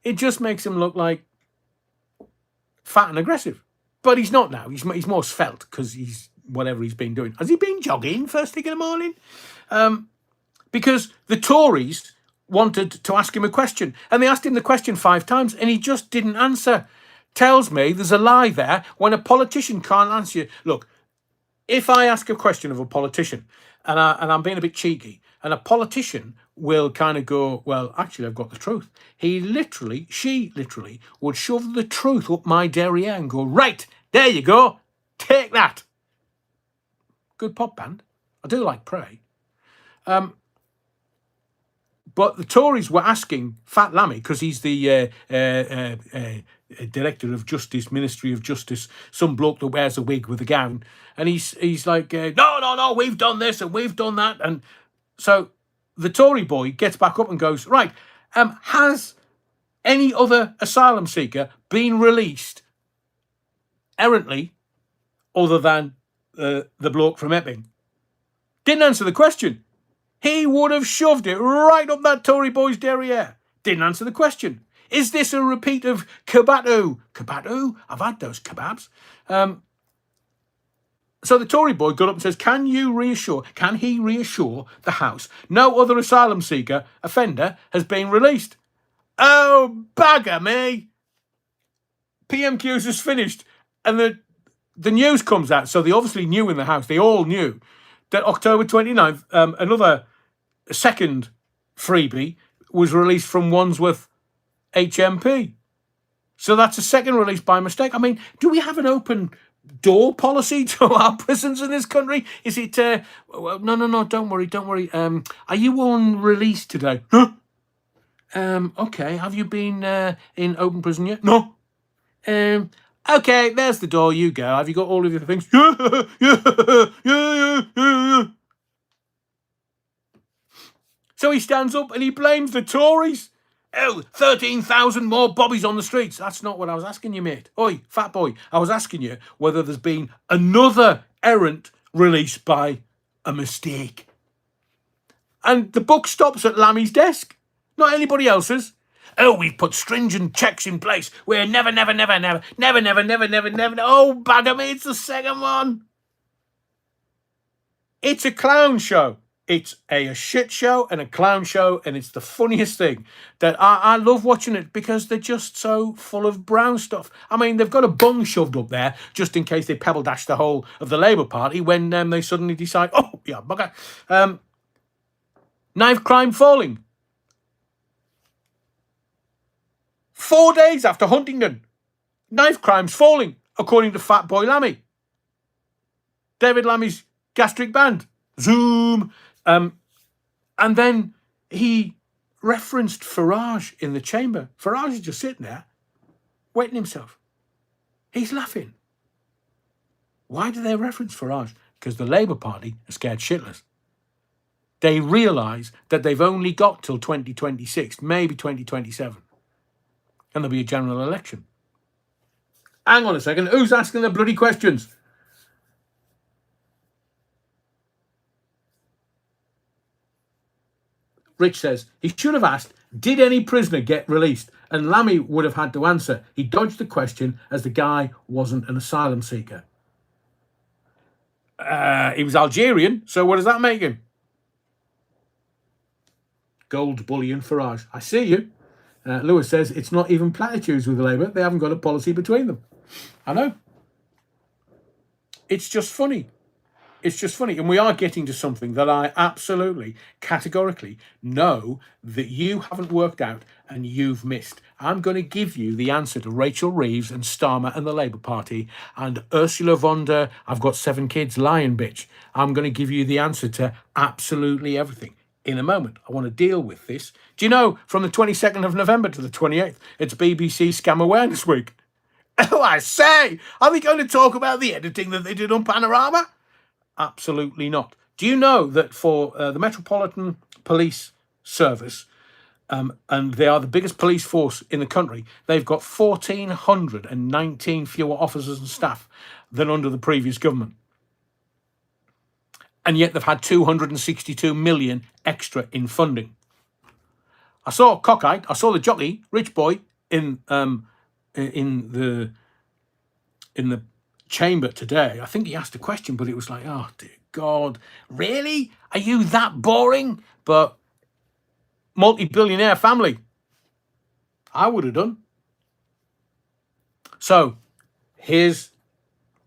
Speaker 1: It just makes him look like fat and aggressive. But he's not now. He's more svelte because he's whatever he's been doing. Has he been jogging first thing in the morning? Because the Tories wanted to ask him a question, and they asked him the question 5 times, and he just didn't answer. Tells me there's a lie there when a politician can't answer you. Look, if I ask a question of a politician, and I'm being a bit cheeky, and a politician will kind of go, well, actually, I've got the truth. She literally would shove the truth up my derriere and go, right, there you go, take that. Good pop band. I do like Prey. But the Tories were asking Fat Lammy, because he's the Director of Justice, Ministry of Justice, some bloke that wears a wig with a gown. And he's like, no, we've done this and we've done that. And so the Tory boy gets back up and goes, right, has any other asylum seeker been released errantly other than the bloke from Epping? Didn't answer the question. He would have shoved it right up that Tory boy's derriere. Didn't answer the question. Is this a repeat of Kabatu? Kabatu? I've had those kebabs. So the Tory boy got up and says, can he reassure the House no other asylum seeker offender has been released? Oh, bagger me. PMQs is finished. And the news comes out. So they obviously knew in the House, they all knew that October 29th, another second freebie was released from Wandsworth HMP. So that's a second release by mistake. I mean, do we have an open door policy to our prisons in this country? Is it, no, don't worry. Are you on release today? Huh? Okay, have you been in open prison yet? No. Okay, there's the door, you go. Have you got all of your things? Yeah. So he stands up and he blames the Tories. Oh, 13,000 more bobbies on the streets. That's not what I was asking you, mate. Oi, fat boy. I was asking you whether there's been another errant release by a mistake. And the buck stops at Lammy's desk, not anybody else's. Oh, we've put stringent checks in place. We're never. Oh, bagger me, it's the second one. It's a clown show. It's a shit show and a clown show, and it's the funniest thing that I love watching it because they're just so full of brown stuff. I mean, they've got a bung shoved up there just in case they pebble dash the whole of the Labour Party when they suddenly decide, oh, yeah, bugger. Knife crime falling. 4 days after Huntingdon, knife crime's falling, according to Fat Boy Lammy. David Lammy's gastric band. Zoom. And then he referenced Farage in the chamber. Farage is just sitting there, wetting himself. He's laughing. Why do they reference Farage? Because the Labour Party are scared shitless. They realise that they've only got till 2026, maybe 2027. And there'll be a general election. Hang on a second. Who's asking the bloody questions? Rich says, he should have asked, did any prisoner get released? And Lammy would have had to answer. He dodged the question as the guy wasn't an asylum seeker. He was Algerian, so what does that make him? Gold bullion Farage. I see you. Lewis says, it's not even platitudes with Labour. They haven't got a policy between them. I know. It's just funny. It's just funny. And we are getting to something that I absolutely, categorically know that you haven't worked out and you've missed. I'm going to give you the answer to Rachel Reeves and Starmer and the Labour Party and Ursula von der, I've got 7 kids, lying bitch. I'm going to give you the answer to absolutely everything. In a moment, I want to deal with this. Do you know, from the 22nd of November to the 28th, it's BBC Scam Awareness Week. Oh, I say, are they going to talk about the editing that they did on Panorama? Absolutely not. Do you know that for the Metropolitan Police Service, and they are the biggest police force in the country. They've got 1,419 fewer officers and staff than under the previous government. And yet they've had 262 million extra in funding. I saw Cockeyed, I saw the jockey, Rich Boy, in the chamber today. I think he asked a question, but it was like, oh dear God, really? Are you that boring? But multi-billionaire family, I would have done. So here's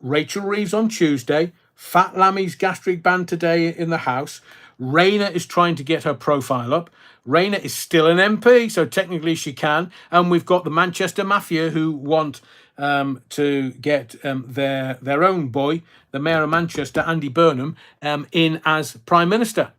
Speaker 1: Rachel Reeves on Tuesday, Fat Lammy's gastric band today in the House. Rayner is trying to get her profile up. Rayner is still an MP, so technically she can. And we've got the Manchester Mafia who want to get their own boy, the Mayor of Manchester, Andy Burnham, in as Prime Minister.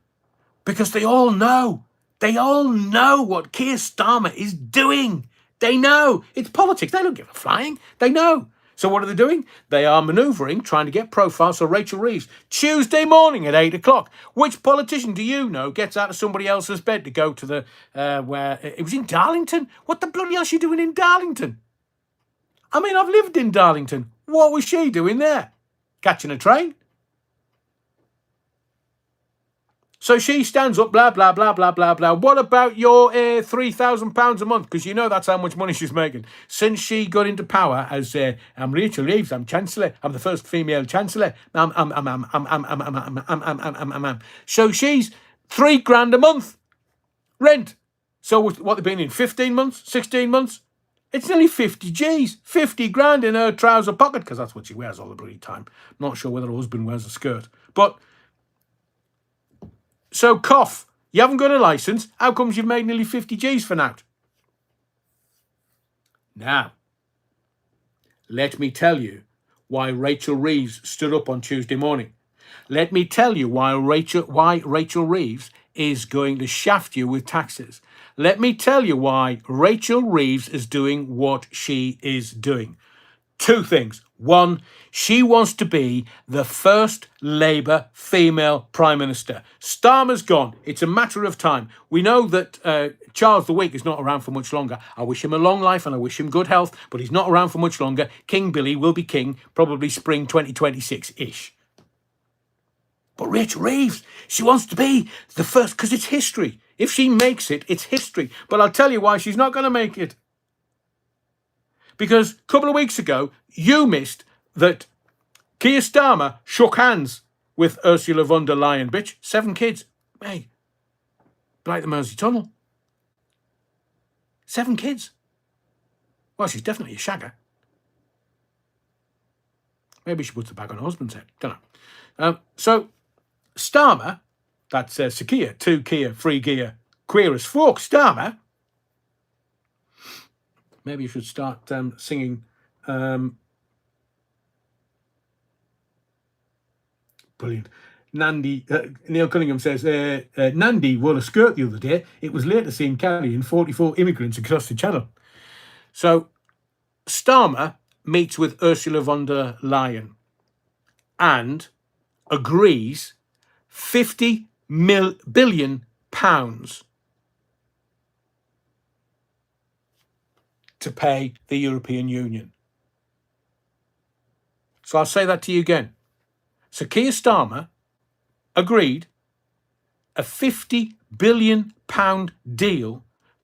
Speaker 1: Because they all know what Keir Starmer is doing. They know. It's politics. They don't give a flying. They know. So what are they doing? They are manoeuvring, trying to get profiles. So Rachel Reeves, Tuesday morning at 8 o'clock. Which politician do you know gets out of somebody else's bed to go to the, where, it was in Darlington? What the bloody hell is she doing in Darlington? I mean, I've lived in Darlington. What was she doing there? Catching a train? So she stands up, blah, blah, blah, blah, blah, blah. What about your £3,000 a month? Because you know that's how much money she's making. Since she got into power as, I'm Rachel Reeves, I'm Chancellor, I'm the first female Chancellor. So she's £3,000 a month rent. So what they've been in, 15 months, 16 months? It's nearly 50 G's, 50 grand in her trouser pocket, because that's what she wears all the bloody time. Not sure whether her husband wears a skirt. But so, cough, you haven't got a licence. How comes you've made nearly 50 G's for now? Now, let me tell you why Rachel Reeves stood up on Tuesday morning. Let me tell you why Rachel Reeves is going to shaft you with taxes. Let me tell you why Rachel Reeves is doing what she is doing. Two things. One, she wants to be the first Labour female Prime Minister. Starmer's gone. It's a matter of time. We know that Charles the Weak is not around for much longer. I wish him a long life and I wish him good health, but he's not around for much longer. King Billy will be king probably spring 2026-ish. But Rachel Reeves, she wants to be the first, because it's history. If she makes it, it's history. But I'll tell you why she's not going to make it. Because a couple of weeks ago, you missed that Keir Starmer shook hands with Ursula von der Leyen, bitch. 7 kids. Hey, like the Mersey Tunnel. 7 kids. Well, she's definitely a shagger. Maybe she puts it back on her husband's head. Don't know. So, Starmer, that's Sir Keir, 2 Keir, 3 gear, queer as folk, Starmer. Maybe you should start singing. Brilliant. Neil Cunningham says, Nandi wore a skirt the other day. It was later seen carrying 44 immigrants across the channel. So Starmer meets with Ursula von der Leyen and agrees £50 billion to pay the European Union. So I'll say that to you again. So Keir Starmer agreed a £50 billion deal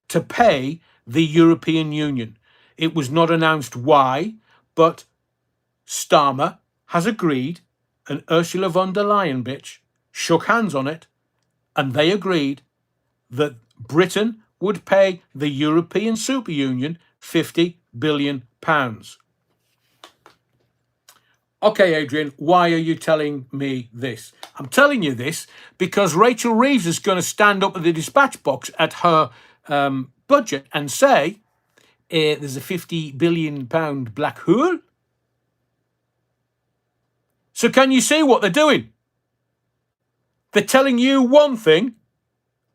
Speaker 1: to pay the European Union. It was not announced why, but Starmer has agreed, and Ursula von der Leyen, bitch, shook hands on it, and they agreed that Britain would pay the European Super Union £50 billion. Okay, Adrian, why are you telling me this? I'm telling you this because Rachel Reeves is going to stand up at the dispatch box at her budget and say, there's a £50 billion black hole. So can you see what they're doing? They're telling you one thing,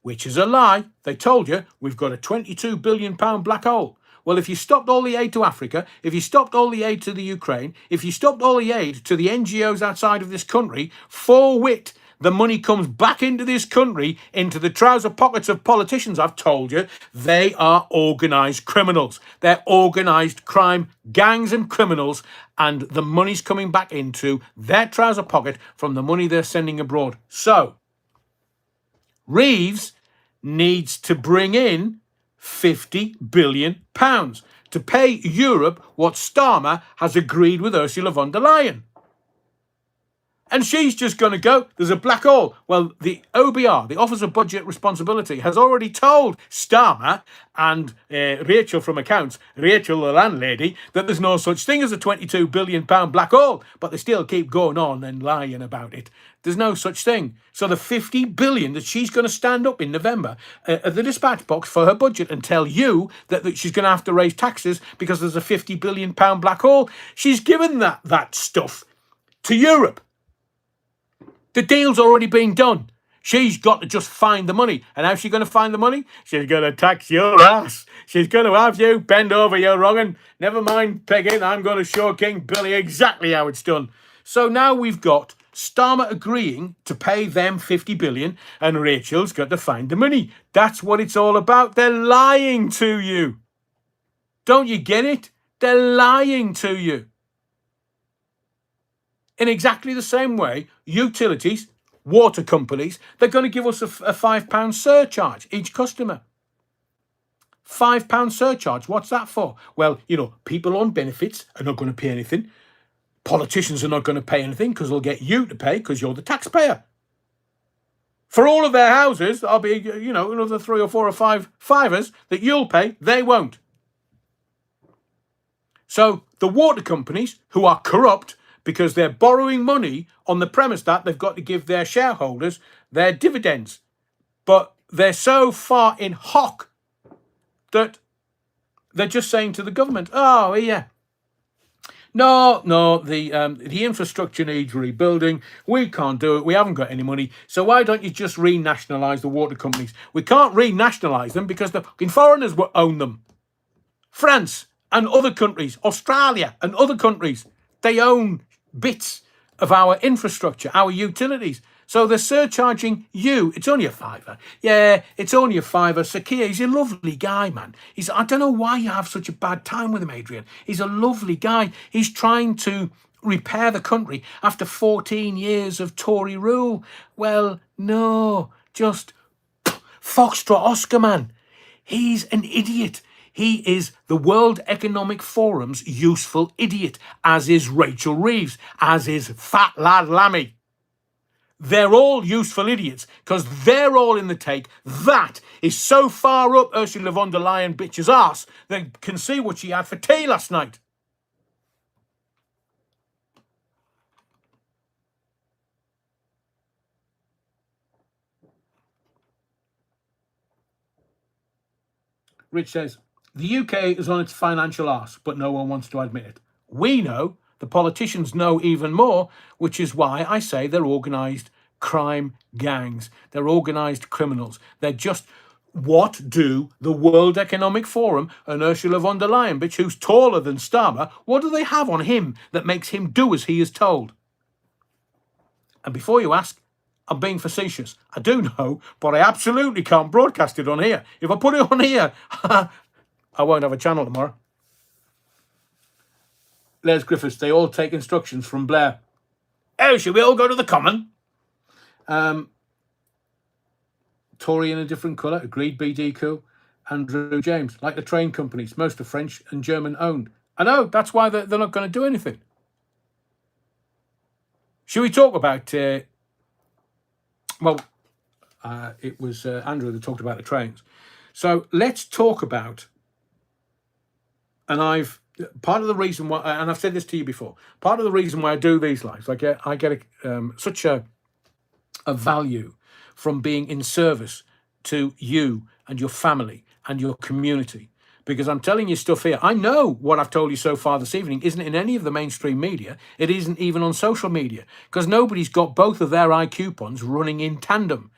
Speaker 1: which is a lie. They told you we've got a £22 billion black hole. Well, if you stopped all the aid to Africa, if you stopped all the aid to the Ukraine, if you stopped all the aid to the NGOs outside of this country, for wit, the money comes back into this country, into the trouser pockets of politicians. I've told you, they are organised criminals. They're organised crime gangs and criminals, and the money's coming back into their trouser pocket from the money they're sending abroad. So, Reeves needs to bring in £50 billion to pay Europe what Starmer has agreed with Ursula von der Leyen. And she's just going to go, there's a black hole. Well, the OBR, the Office of Budget Responsibility, has already told Starmer and Rachel from Accounts, Rachel the landlady, that there's no such thing as a £22 billion black hole. But they still keep going on and lying about it. There's no such thing. So the £50 billion that she's going to stand up in November at the dispatch box for her budget and tell you that she's going to have to raise taxes because there's a £50 billion black hole, she's given that stuff to Europe. The deal's already been done. She's got to just find the money. And how's she going to find the money? She's going to tax your ass. She's going to have you bend over, you wrong'un. Never mind pegging. I'm going to show King Billy exactly how it's done. So now we've got Starmer agreeing to pay them $50 billion and Rachel's got to find the money. That's what it's all about. They're lying to you. Don't you get it? They're lying to you. In exactly the same way, utilities, water companies, they're going to give us a £5 surcharge each customer. £5 surcharge. What's that for? Well, people on benefits are not going to pay anything. Politicians are not going to pay anything because they'll get you to pay because you're the taxpayer. For all of their houses, there'll be, another 3 or 4 or 5 fivers that you'll pay. They won't. So the water companies, who are corrupt, because they're borrowing money on the premise that they've got to give their shareholders their dividends. But they're so far in hock that they're just saying to the government, oh, yeah, no, the infrastructure needs rebuilding. We can't do it. We haven't got any money. So why don't you just renationalise the water companies? We can't renationalise them because the fucking foreigners will own them. France and other countries, Australia and other countries, they own bits of our infrastructure, our utilities. So they're surcharging you. It's only a £5. Yeah, it's only a £5. Sakia, he's a lovely guy, man. I don't know why you have such a bad time with him, Adrian. He's a lovely guy. He's trying to repair the country after 14 years of Tory rule. Well, no, just Foxtrot Oscar, man. He's an idiot. He is the World Economic Forum's useful idiot, as is Rachel Reeves, as is Fat Lad Lammy. They're all useful idiots because they're all in the take. That is so far up Ursula von der Leyen bitch's arse they can see what she had for tea last night. Rich says, the UK is on its financial arse, but no one wants to admit it. We know, the politicians know even more, which is why I say they're organised crime gangs. They're organised criminals. They're just, what do the World Economic Forum and Ursula von der Leyen, bitch, who's taller than Starmer, what do they have on him that makes him do as he is told? And before you ask, I'm being facetious. I do know, but I absolutely can't broadcast it on here. If I put it on here, I won't have a channel tomorrow. Les Griffiths, they all take instructions from Blair. Oh, should we all go to the Common? Tory in a different colour, agreed, BD cool. Andrew James, like the train companies, most are French and German owned. I know, that's why they're not going to do anything. Should we talk about, it was Andrew that talked about the trains. So let's talk about, and part of the reason why, and I've said this to you before, part of the reason why I do these lives, I get such a value from being in service to you and your family and your community, because I'm telling you stuff here. I know what I've told you so far this evening isn't in any of the mainstream media. It isn't even on social media, because nobody's got both of their IQ pods running in tandem.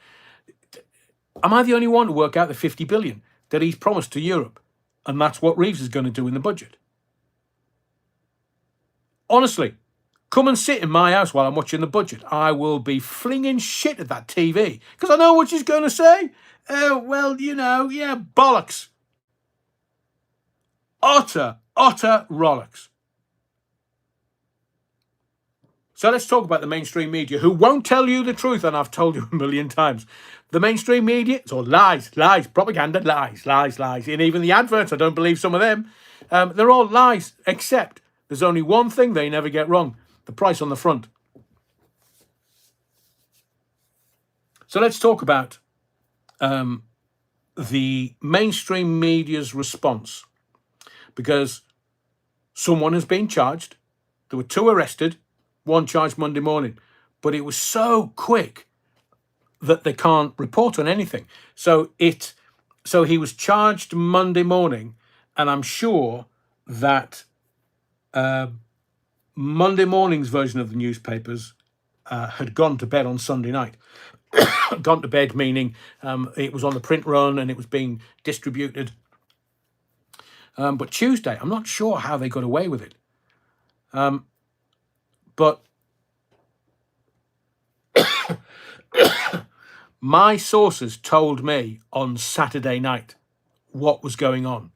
Speaker 1: Am I the only one to work out the 50 billion that he's promised to Europe? And that's what Reeves is going to do in the budget. Honestly, Come and sit in my house while I'm watching the budget. I will be flinging shit at that TV because I know what she's going to say. Well, yeah, bollocks. Utter rollocks. So let's talk about the mainstream media, who won't tell you the truth, and I've told you a million times. The mainstream media, it's all lies, propaganda, lies. And even the adverts, I don't believe some of them. They're all lies, except there's only one thing they never get wrong: the price on the front. So let's talk about the mainstream media's response, because someone has been charged. There were 2 arrested, 1 charged Monday morning, but it was so quick that they can't report on anything. So he was charged Monday morning, and I'm sure that Monday morning's version of the newspapers had gone to bed on Sunday night. Gone to bed meaning it was on the print run and it was being distributed. But Tuesday, I'm not sure how they got away with it. But my sources told me on Saturday night what was going on.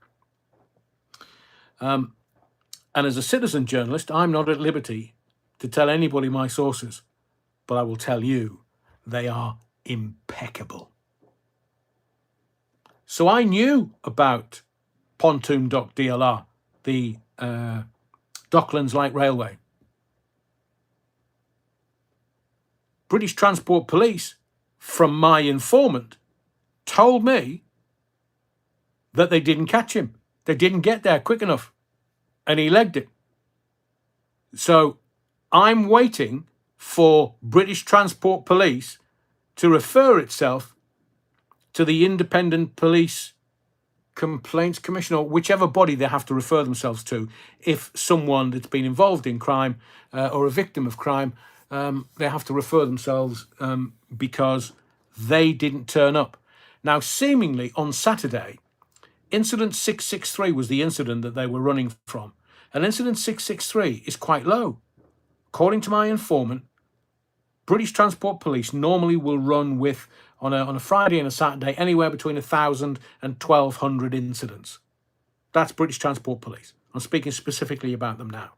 Speaker 1: And as a citizen journalist, I'm not at liberty to tell anybody my sources, but I will tell you they are impeccable. So I knew about Pontoon Dock DLR, the Docklands Light Railway. British Transport Police, from my informant, told me that they didn't catch him. They didn't get there quick enough, and he legged it. So I'm waiting for British Transport Police to refer itself to the Independent Police Complaints Commission, or whichever body they have to refer themselves to if someone that's been involved in crime or a victim of crime, they have to refer themselves because they didn't turn up. Now, seemingly on Saturday, Incident 663 was the incident that they were running from. And Incident 663 is quite low. According to my informant, British Transport Police normally will run with, on a Friday and a Saturday, anywhere between 1,000 and 1,200 incidents. That's British Transport Police. I'm speaking specifically about them now.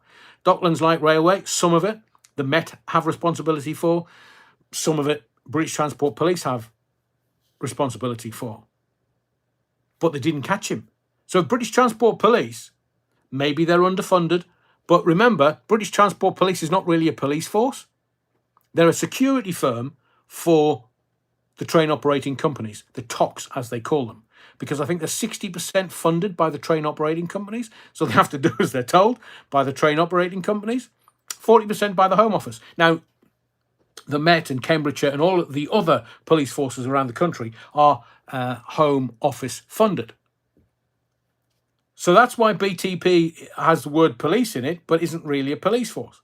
Speaker 1: Docklands Light Railway, some of it, the Met have responsibility for. Some of it, British Transport Police have responsibility for. But they didn't catch him. So British Transport Police, maybe they're underfunded, but remember, British Transport Police is not really a police force. They're a security firm for the train operating companies, the TOCs as they call them, because I think they're 60% funded by the train operating companies, so they have to do as they're told by the train operating companies, 40% by the Home Office. Now, the Met and Cambridgeshire and all of the other police forces around the country are Home Office funded. So that's why BTP has the word police in it, but isn't really a police force.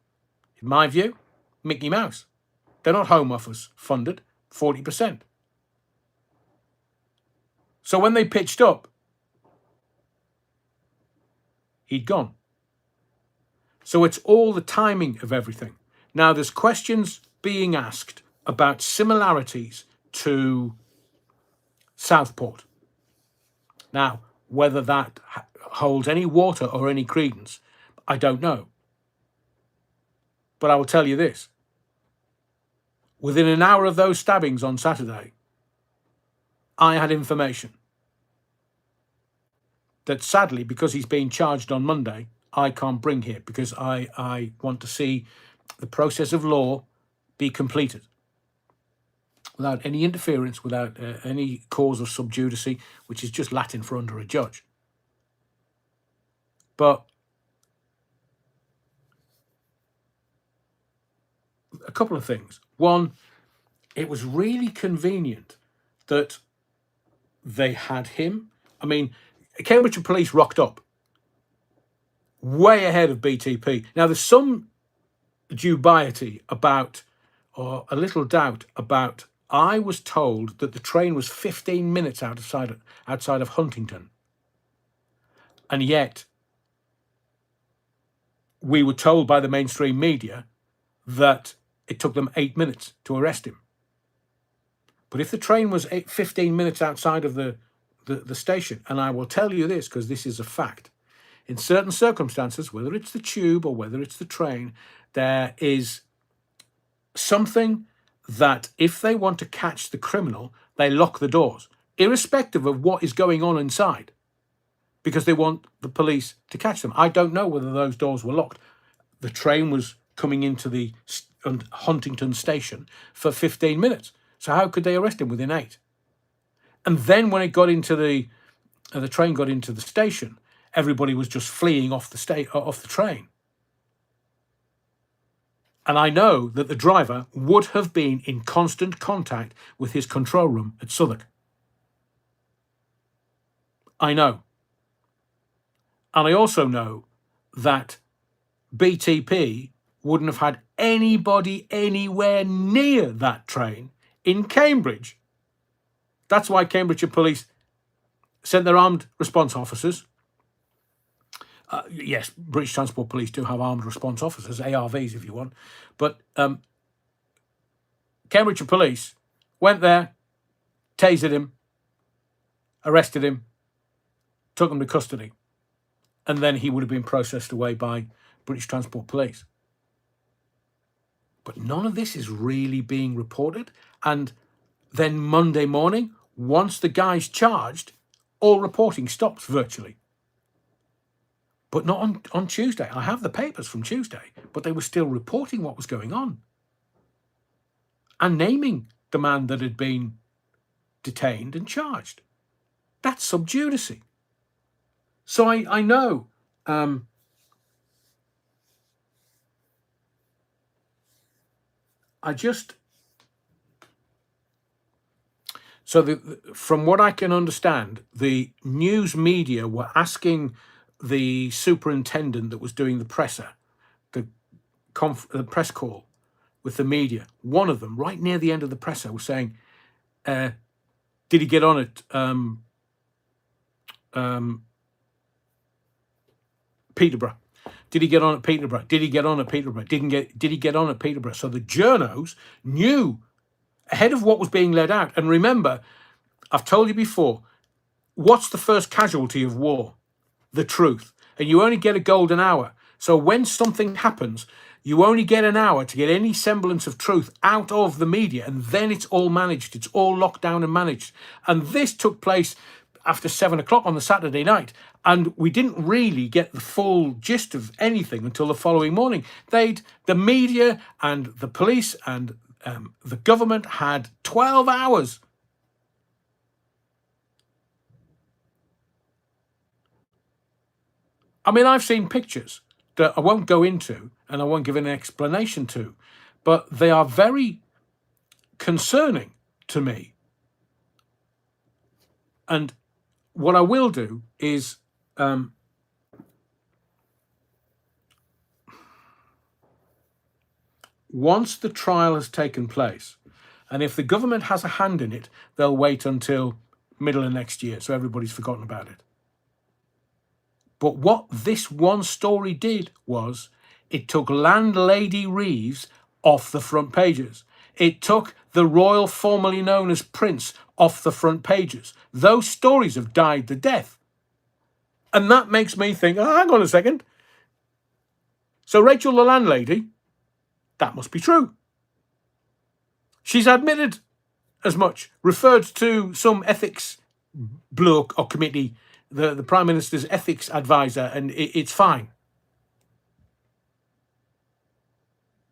Speaker 1: In my view, Mickey Mouse. They're not Home Office funded, 40%. So when they pitched up, he'd gone. So it's all the timing of everything. Now, there's questions being asked about similarities to Southport. Now, whether that holds any water or any credence, I don't know. But I will tell you this. Within an hour of those stabbings on Saturday, I had information that sadly, because he's being charged on Monday, I can't bring here because I want to see the process of law be completed without any interference, without any cause of sub judice, which is just Latin for under a judge. But a couple of things. One, it was really convenient that they had him. I mean, Cambridge Police rocked up way ahead of BTP. Now, there's some dubiety about, or a little doubt about, I was told that the train was 15 minutes outside of Huntington. And yet, we were told by the mainstream media that it took them 8 minutes to arrest him. But if the train was 15 minutes outside of the station, and I will tell you this because this is a fact, in certain circumstances, whether it's the tube or whether it's the train, there is something that if they want to catch the criminal, they lock the doors, irrespective of what is going on inside, because they want the police to catch them. I don't know whether those doors were locked. The train was coming into the Huntington station for 15 minutes. So how could they arrest him within 8? And then when it got into the train got into the station, everybody was just fleeing off the train. And I know that the driver would have been in constant contact with his control room at Southwark. I know. And I also know that BTP wouldn't have had anybody anywhere near that train in Cambridge. That's why Cambridgeshire Police sent their armed response officers. Yes, British Transport Police do have armed response officers, ARVs if you want. But Cambridgeshire Police went there, tasered him, arrested him, took him to custody, and then he would have been processed away by British Transport Police. But none of this is really being reported. And then Monday morning, once the guy's charged, all reporting stops virtually. But not on Tuesday. I have the papers from Tuesday, but they were still reporting what was going on and naming the man that had been detained and charged. That's sub judice. So I know from what I can understand, the news media were asking the superintendent that was doing the presser, the press call with the media. One of them, right near the end of the presser, was saying, did he get on at Peterborough? Did he get on at Peterborough? Did he get on at Peterborough? Did he get on at Peterborough? So the journos knew ahead of what was being let out. And remember, I've told you before, what's the first casualty of war? The truth. And you only get a golden hour. So when something happens, you only get an hour to get any semblance of truth out of the media, and then it's all managed. It's all locked down and managed. And this took place after 7 o'clock on the Saturday night, and we didn't really get the full gist of anything until the following morning. The media and the police and the government had 12 hours. I mean, I've seen pictures that I won't go into and I won't give an explanation to, but they are very concerning to me. And what I will do is once the trial has taken place, and if the government has a hand in it, they'll wait until middle of next year, so everybody's forgotten about it. But what this one story did was it took Landlady Reeves off the front pages. It took the royal formerly known as Prince off the front pages. Those stories have died the death. And that makes me think, oh, hang on a second. So Rachel the landlady, that must be true. She's admitted as much, referred to some ethics bloke or committee, the Prime Minister's ethics advisor, and it's fine.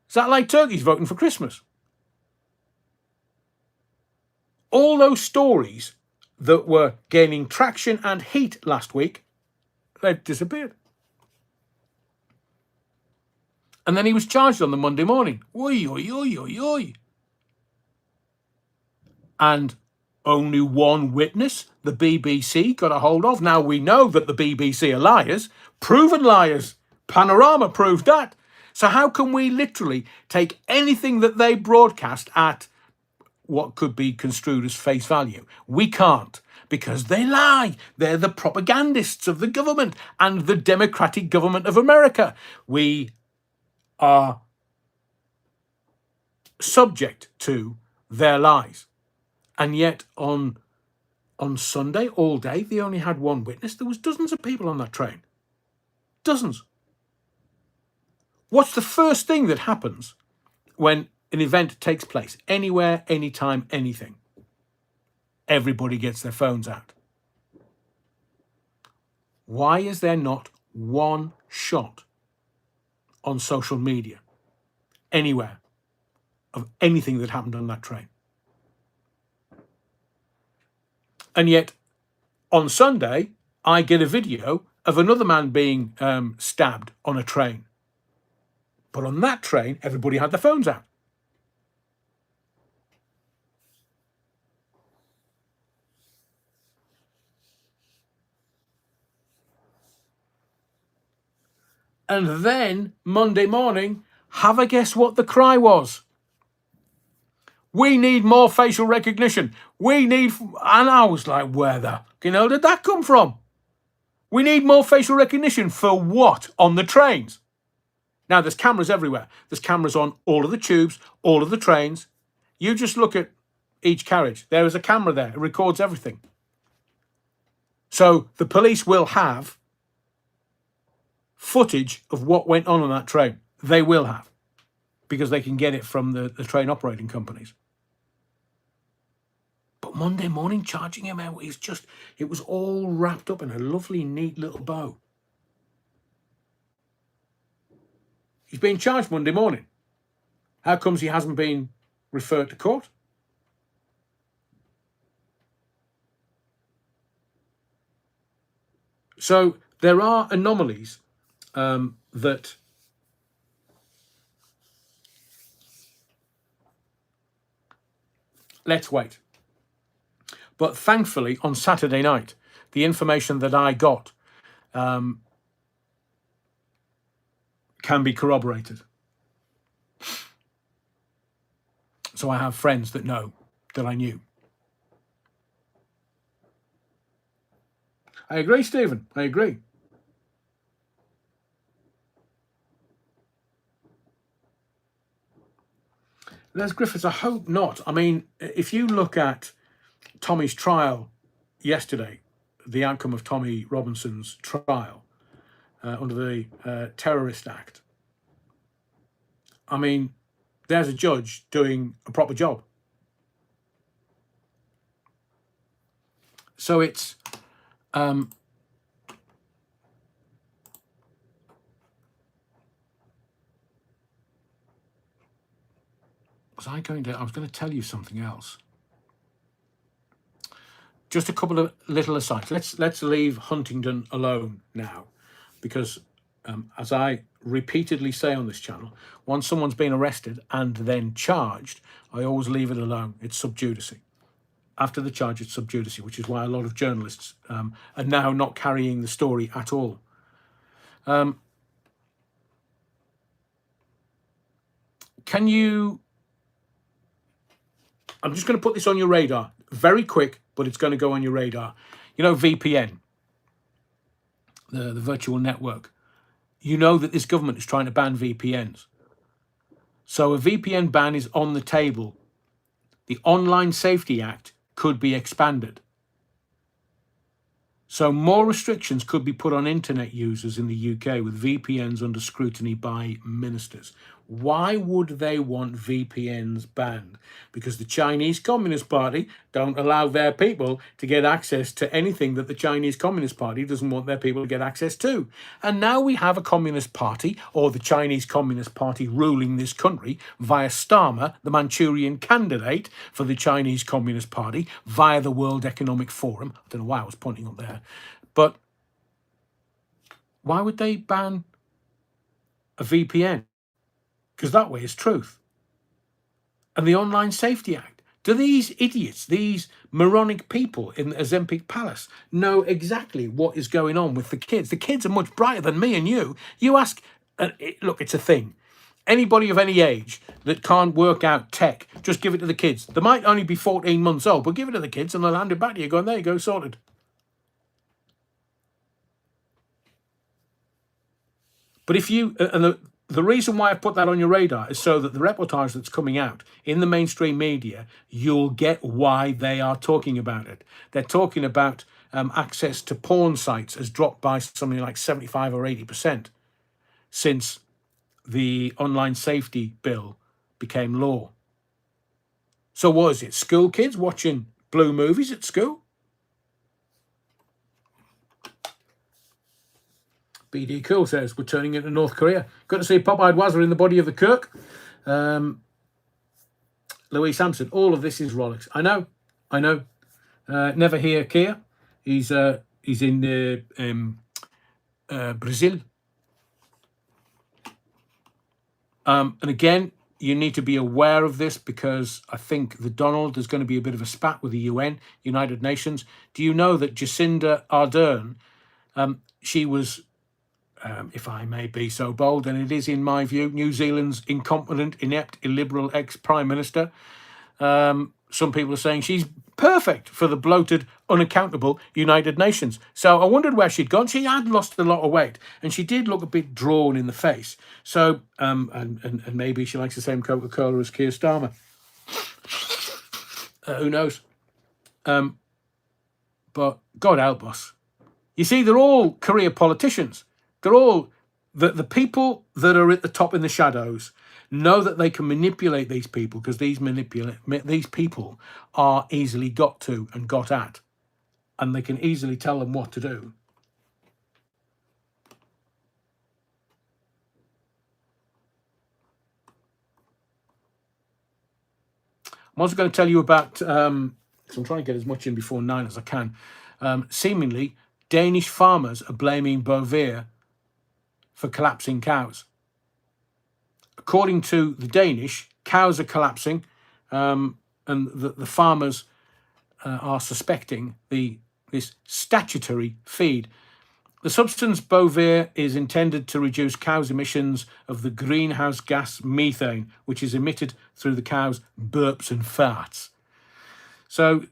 Speaker 1: Is that like turkeys voting for Christmas? All those stories that were gaining traction and heat last week, they've disappeared. And then he was charged on the Monday morning. Oi, oi, oi, oi, oi. And only one witness the BBC got a hold of. Now we know that the BBC are liars, proven liars. Panorama proved that. So how can we literally take anything that they broadcast at what could be construed as face value? We can't, because they lie. They're the propagandists of the government and the democratic government of America. We are subject to their lies. And yet on Sunday, all day, they only had one witness. There was dozens of people on that train. Dozens. What's the first thing that happens when an event takes place? Anywhere, anytime, anything. Everybody gets their phones out. Why is there not one shot on social media, anywhere, of anything that happened on that train? And yet, on Sunday, I get a video of another man being stabbed on a train. But on that train, everybody had their phones out. And then, Monday morning, have a guess what the cry was? We need more facial recognition. And I was like, where the hell did that come from? We need more facial recognition for what on the trains? Now, there's cameras everywhere. There's cameras on all of the tubes, all of the trains. You just look at each carriage. There is a camera there. It records everything. So the police will have footage of what went on that train. They will have, because they can get it from the train operating companies. But Monday morning, charging him out, it was all wrapped up in a lovely, neat little bow. He's being charged Monday morning. How comes he hasn't been referred to court? So there are anomalies that let's wait. But thankfully, on Saturday night, the information that I got can be corroborated. So I have friends that know that I knew. I agree, Stephen. I agree. Les Griffiths, I hope not. I mean, if you look at Tommy's trial yesterday, the outcome of Tommy Robinson's trial under the Terrorist Act, I mean, there's a judge doing a proper job. So it's I was going to tell you something else. Just a couple of little asides. Let's leave Huntingdon alone now, because as I repeatedly say on this channel, once someone's been arrested and then charged, I always leave it alone. It's sub judice. After the charge, it's sub judice, which is why a lot of journalists are now not carrying the story at all. Can you... I'm just going to put this on your radar. Very quick, but it's going to go on your radar. You know, VPN, the virtual network. You know that this government is trying to ban VPNs. So a VPN ban is on the table. The Online Safety Act could be expanded. So more restrictions could be put on internet users in the UK with VPNs under scrutiny by ministers. Why would they want VPNs banned? Because the Chinese Communist Party don't allow their people to get access to anything that the Chinese Communist Party doesn't want their people to get access to. And now we have a Communist Party, or the Chinese Communist Party, ruling this country via Starmer, the Manchurian candidate for the Chinese Communist Party, via the World Economic Forum. I don't know why I was pointing up there. But why would they ban a VPN? Because that way is truth. And the Online Safety Act. Do these idiots, these moronic people in the Ozempic Palace know exactly what is going on with the kids? The kids are much brighter than me and you. You ask, look, it's a thing. Anybody of any age that can't work out tech, just give it to the kids. They might only be 14 months old, but give it to the kids and they'll hand it back to you going, there you go, sorted. But if you, the reason why I put that on your radar is so that the reportage that's coming out in the mainstream media, you'll get why they are talking about it. They're talking about access to porn sites has dropped by something like 75 or 80% since the online safety bill became law. So what is it? School kids watching blue movies at school? BD Cool says, we're turning into North Korea. Good to see Pop-Eyed Wazza in the body of the Kirk. Louis Sampson, all of this is Rolex. I know. Never hear Kia. He's in Brazil. And again, you need to be aware of this because I think there's going to be a bit of a spat with the UN, United Nations. Do you know that Jacinda Ardern, she was, if I may be so bold, and it is in my view, New Zealand's incompetent, inept, illiberal ex-Prime Minister. Some people are saying she's perfect for the bloated, unaccountable United Nations. So I wondered where she'd gone. She had lost a lot of weight, and she did look a bit drawn in the face. So, and maybe she likes the same Coca-Cola as Keir Starmer. Who knows? But God help us. You see, they're all career politicians. They're all the people that are at the top in the shadows know that they can manipulate these people because these people are easily got to and got at, and they can easily tell them what to do. I'm also going to tell you about, so I'm trying to get as much in before 9 as I can. Seemingly, Danish farmers are blaming Bovere for collapsing cows. According to the Danish, cows are collapsing, and the farmers are suspecting this statutory feed. The substance Bovere is intended to reduce cows' emissions of the greenhouse gas methane, which is emitted through the cows' burps and farts. So,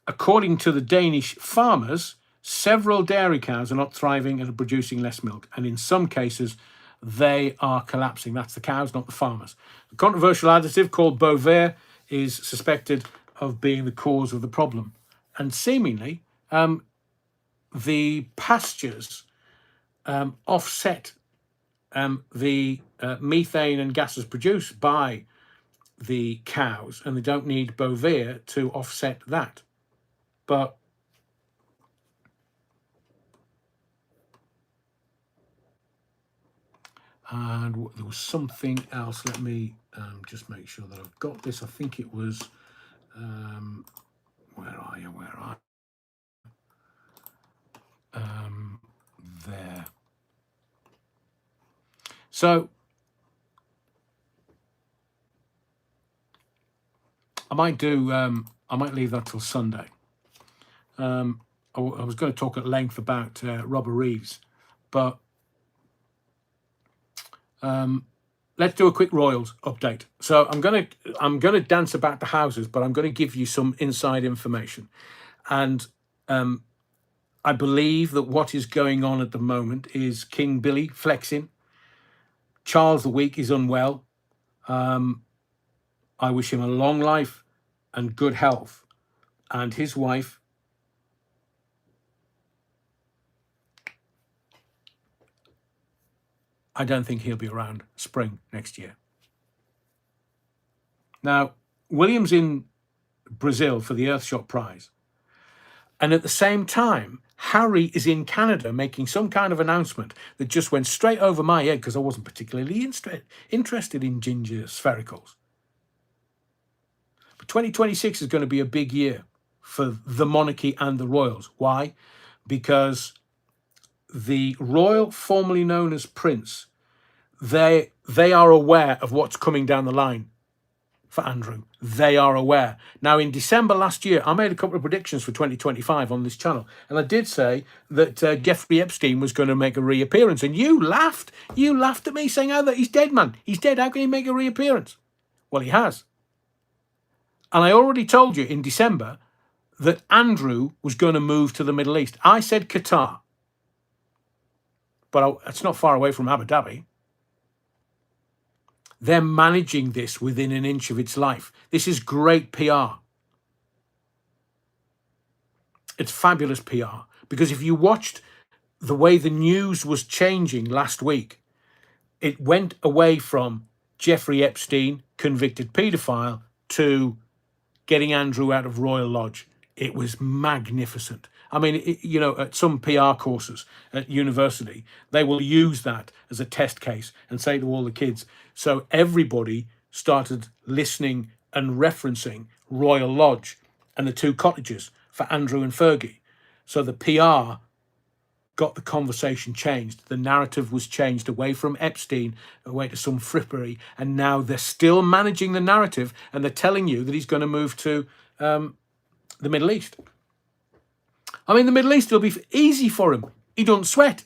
Speaker 1: according to the Danish farmers, several dairy cows are not thriving and are producing less milk, and in some cases, they are collapsing. That's the cows, not the farmers. The controversial additive called Bovere is suspected of being the cause of the problem. And seemingly, the pastures offset the methane and gases produced by the cows, and they don't need Bovere to offset that. But and there was something else. Let me just make sure that I've got this. I think it was, where are you? There. So I might leave that till Sunday. I was going to talk at length about Robert Reeves, but let's do a quick Royals update. So I'm gonna dance about the houses, but I'm going to give you some inside information. And I believe that what is going on at the moment is King Billy flexing. Charles the Weak is unwell. I wish him a long life and good health. And his wife, I don't think he'll be around spring next year. Now, William's in Brazil for the Earthshot Prize. And at the same time, Harry is in Canada making some kind of announcement that just went straight over my head because I wasn't particularly interested in ginger sphericals. But 2026 is going to be a big year for the monarchy and the royals. Why? Because the royal, formerly known as Prince, they are aware of what's coming down the line for Andrew. They are aware. Now, in December last year, I made a couple of predictions for 2025 on this channel, and I did say that Jeffrey Epstein was going to make a reappearance, and you laughed. You laughed at me saying, oh, that he's dead, man. He's dead. How can he make a reappearance? Well, he has. And I already told you in December that Andrew was going to move to the Middle East. I said Qatar, but it's not far away from Abu Dhabi. They're managing this within an inch of its life. This is great PR. It's fabulous PR, because if you watched the way the news was changing last week, it went away from Jeffrey Epstein, convicted paedophile, to getting Andrew out of Royal Lodge. It was magnificent. I mean, at some PR courses at university, they will use that as a test case and say to all the kids. So everybody started listening and referencing Royal Lodge and the two cottages for Andrew and Fergie. So the PR got the conversation changed. The narrative was changed away from Epstein, away to some frippery, and now they're still managing the narrative, and they're telling you that he's going to move to the Middle East. I mean, the Middle East will be easy for him. He doesn't sweat.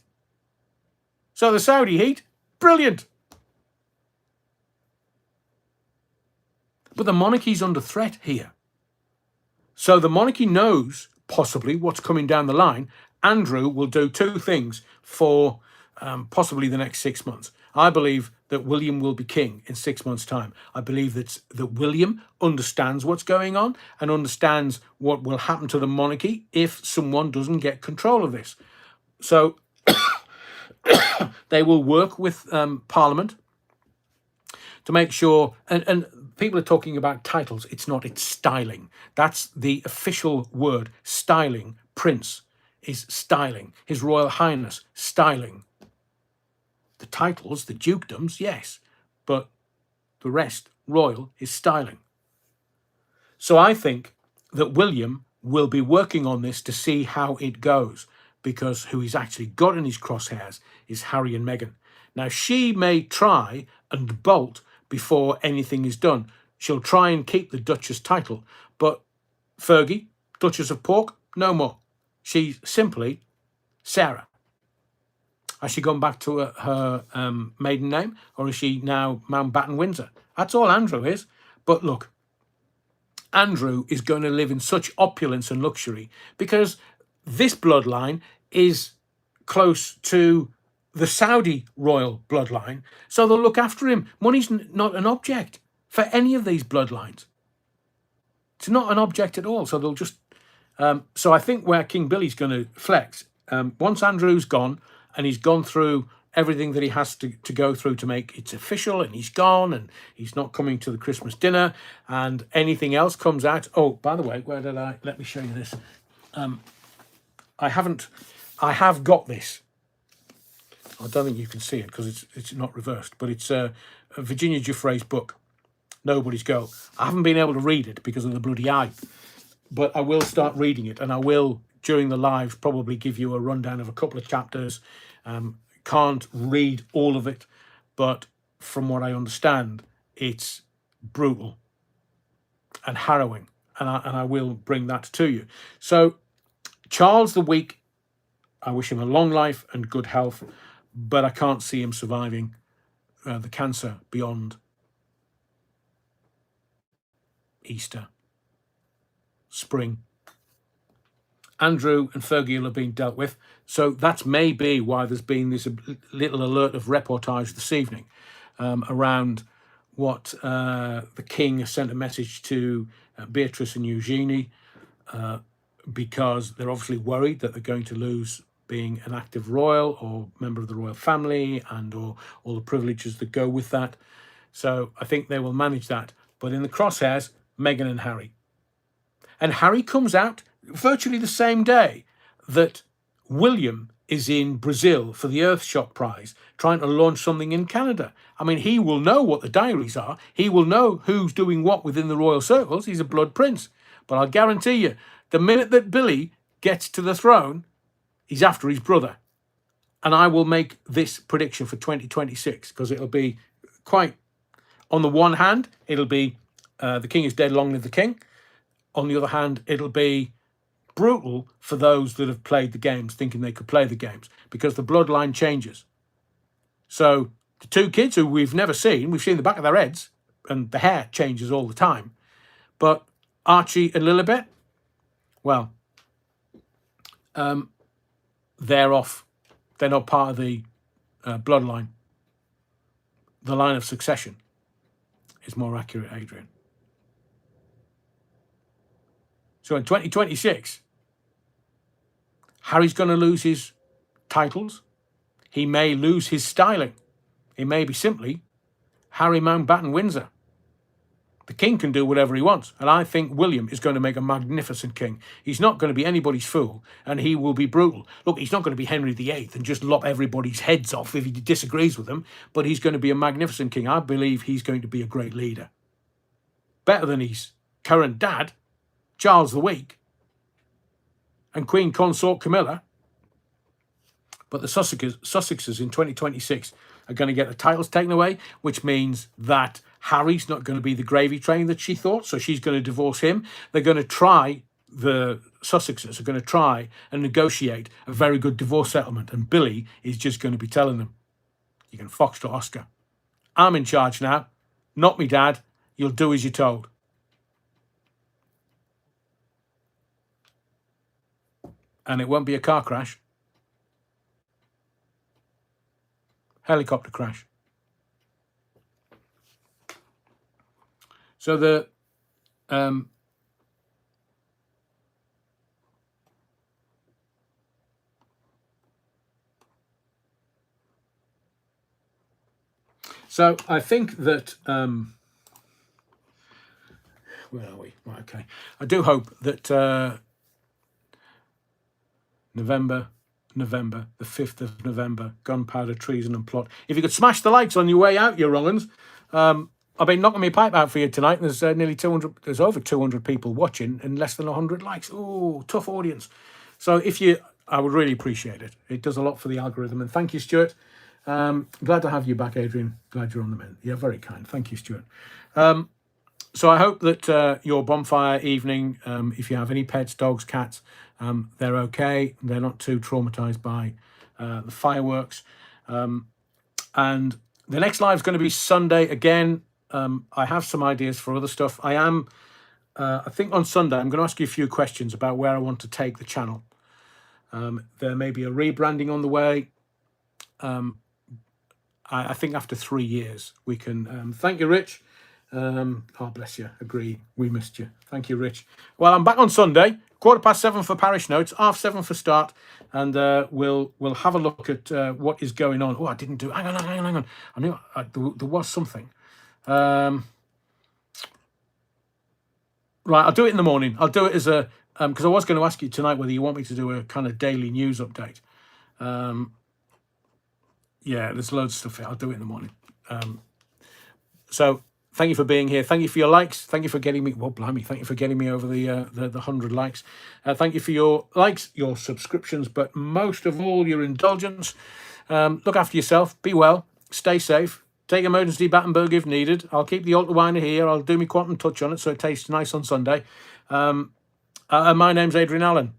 Speaker 1: So the Saudi heat, brilliant. But the monarchy's under threat here. So the monarchy knows possibly what's coming down the line. Andrew will do two things for possibly the next 6 months. I believe that William will be king in 6 months' time. I believe that William understands what's going on and understands what will happen to the monarchy if someone doesn't get control of this. So they will work with Parliament to make sure, and people are talking about titles. It's not, it's styling. That's the official word, styling. Prince is styling. His Royal Highness, styling. The titles, the dukedoms, yes, but the rest, royal, is styling. So I think that William will be working on this to see how it goes, because who he's actually got in his crosshairs is Harry and Meghan. Now, she may try and bolt before anything is done. She'll try and keep the Duchess title, but Fergie, Duchess of Pork, no more. She's simply Sarah. Has she gone back to her maiden name, or is she now Mountbatten Windsor? That's all Andrew is. But look, Andrew is going to live in such opulence and luxury because this bloodline is close to the Saudi royal bloodline, so they'll look after him. Money's not an object for any of these bloodlines. It's not an object at all, so they'll just... so I think where King Billy's going to flex, once Andrew's gone and he's gone through everything that he has to go through to make it official, and he's gone and he's not coming to the Christmas dinner, and anything else comes out... Oh, by the way, where did I... Let me show you this. I have got this. I don't think you can see it because it's not reversed, but it's a Virginia Giuffre's book, Nobody's Girl. I haven't been able to read it because of the bloody eye, but I will start reading it, and I will, during the live, probably give you a rundown of a couple of chapters. Can't read all of it, but from what I understand, it's brutal and harrowing, and I will bring that to you. So Charles the Weak, I wish him a long life and good health, but I can't see him surviving the cancer beyond Easter, spring. Andrew and Fergie will have been dealt with, so that's maybe why there's been this little alert of reportage this evening around what the King has sent a message to Beatrice and Eugenie, because they're obviously worried that they're going to lose being an active royal or member of the royal family and or all the privileges that go with that. So I think they will manage that. But in the crosshairs, Meghan and Harry. And Harry comes out virtually the same day that William is in Brazil for the Earthshot Prize, trying to launch something in Canada. I mean, he will know what the diaries are. He will know who's doing what within the royal circles. He's a blood prince. But I'll guarantee you, the minute that Billy gets to the throne, he's after his brother. And I will make this prediction for 2026, because it'll be quite... On the one hand, it'll be the king is dead, long live the king. On the other hand, it'll be brutal for those that have played the games, thinking they could play the games, because the bloodline changes. So the two kids who we've never seen, we've seen the back of their heads, and the hair changes all the time. But Archie and Lilibet, well, they're off. They're not part of the bloodline, the line of succession. is more accurate, Adrian. So in 2026, Harry's going to lose his titles. He may lose his styling. It may be simply Harry Mountbatten Windsor. The king can do whatever he wants. And I think William is going to make a magnificent king. He's not going to be anybody's fool, and he will be brutal. Look, he's not going to be Henry VIII and just lop everybody's heads off if he disagrees with them, but he's going to be a magnificent king. I believe he's going to be a great leader. Better than his current dad, Charles the Weak, and Queen Consort Camilla. But the Sussexes in 2026 are going to get the titles taken away, which means that Harry's not going to be the gravy train that she thought, so she's going to divorce him. They're going to try, the Sussexes are going to try and negotiate a very good divorce settlement, and Billy is just going to be telling them, you can foxtrot Oscar. I'm in charge now, not me dad. You'll do as you're told. And it won't be a car crash. Helicopter crash. So the so I think that where are we? Right, okay. I do hope that November, the 5th of November, gunpowder, treason and plot. If you could smash the likes on your way out, you wrong'uns. I've been knocking my pipe out for you tonight. There's nearly 200, there's over 200 people watching and less than 100 likes. Oh, tough audience. So I would really appreciate it. It does a lot for the algorithm. And thank you, Stuart. Glad to have you back, Adrian. Glad you're on the mend. Yeah, very kind. Thank you, Stuart. So I hope that your bonfire evening, if you have any pets, dogs, cats, they're okay. They're not too traumatized by the fireworks. And the next live is going to be Sunday again. I have some ideas for other stuff. I think on Sunday, I'm going to ask you a few questions about where I want to take the channel. There may be a rebranding on the way. I think after 3 years, we can... thank you, Rich. Oh, bless you. Agree. We missed you. Thank you, Rich. Well, I'm back on Sunday, 7:15 for parish notes, 7:30 for start, and we'll have a look at what is going on. Oh, I didn't do... Hang on. I knew there was something. Right, I'll do it in the morning. I'll do it as a... because I was going to ask you tonight whether you want me to do a kind of daily news update. Yeah, there's loads of stuff here. I'll do it in the morning. So... thank you for being here. Thank you for your likes. Thank you for getting me... well, blimey. Thank you for getting me over the 100 likes. Thank you for your likes, your subscriptions, but most of all, your indulgence. Look after yourself. Be well. Stay safe. Take emergency Battenberg if needed. I'll keep the Alta Winer here. I'll do my quantum touch on it so it tastes nice on Sunday. My name's Adrian Allen.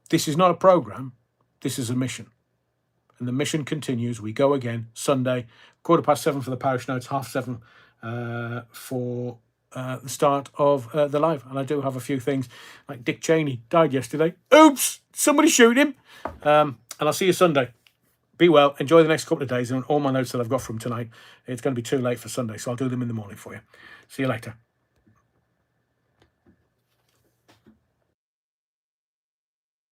Speaker 1: This is not a programme. This is a mission. And the mission continues. We go again Sunday, 7:15 for the parish notes, 7:30 for the start of the live. And I do have a few things, like Dick Cheney died yesterday. Oops! Somebody shoot him. And I'll see you Sunday. Be well. Enjoy the next couple of days. And all my notes that I've got from tonight, it's going to be too late for Sunday, so I'll do them in the morning for you. See you later.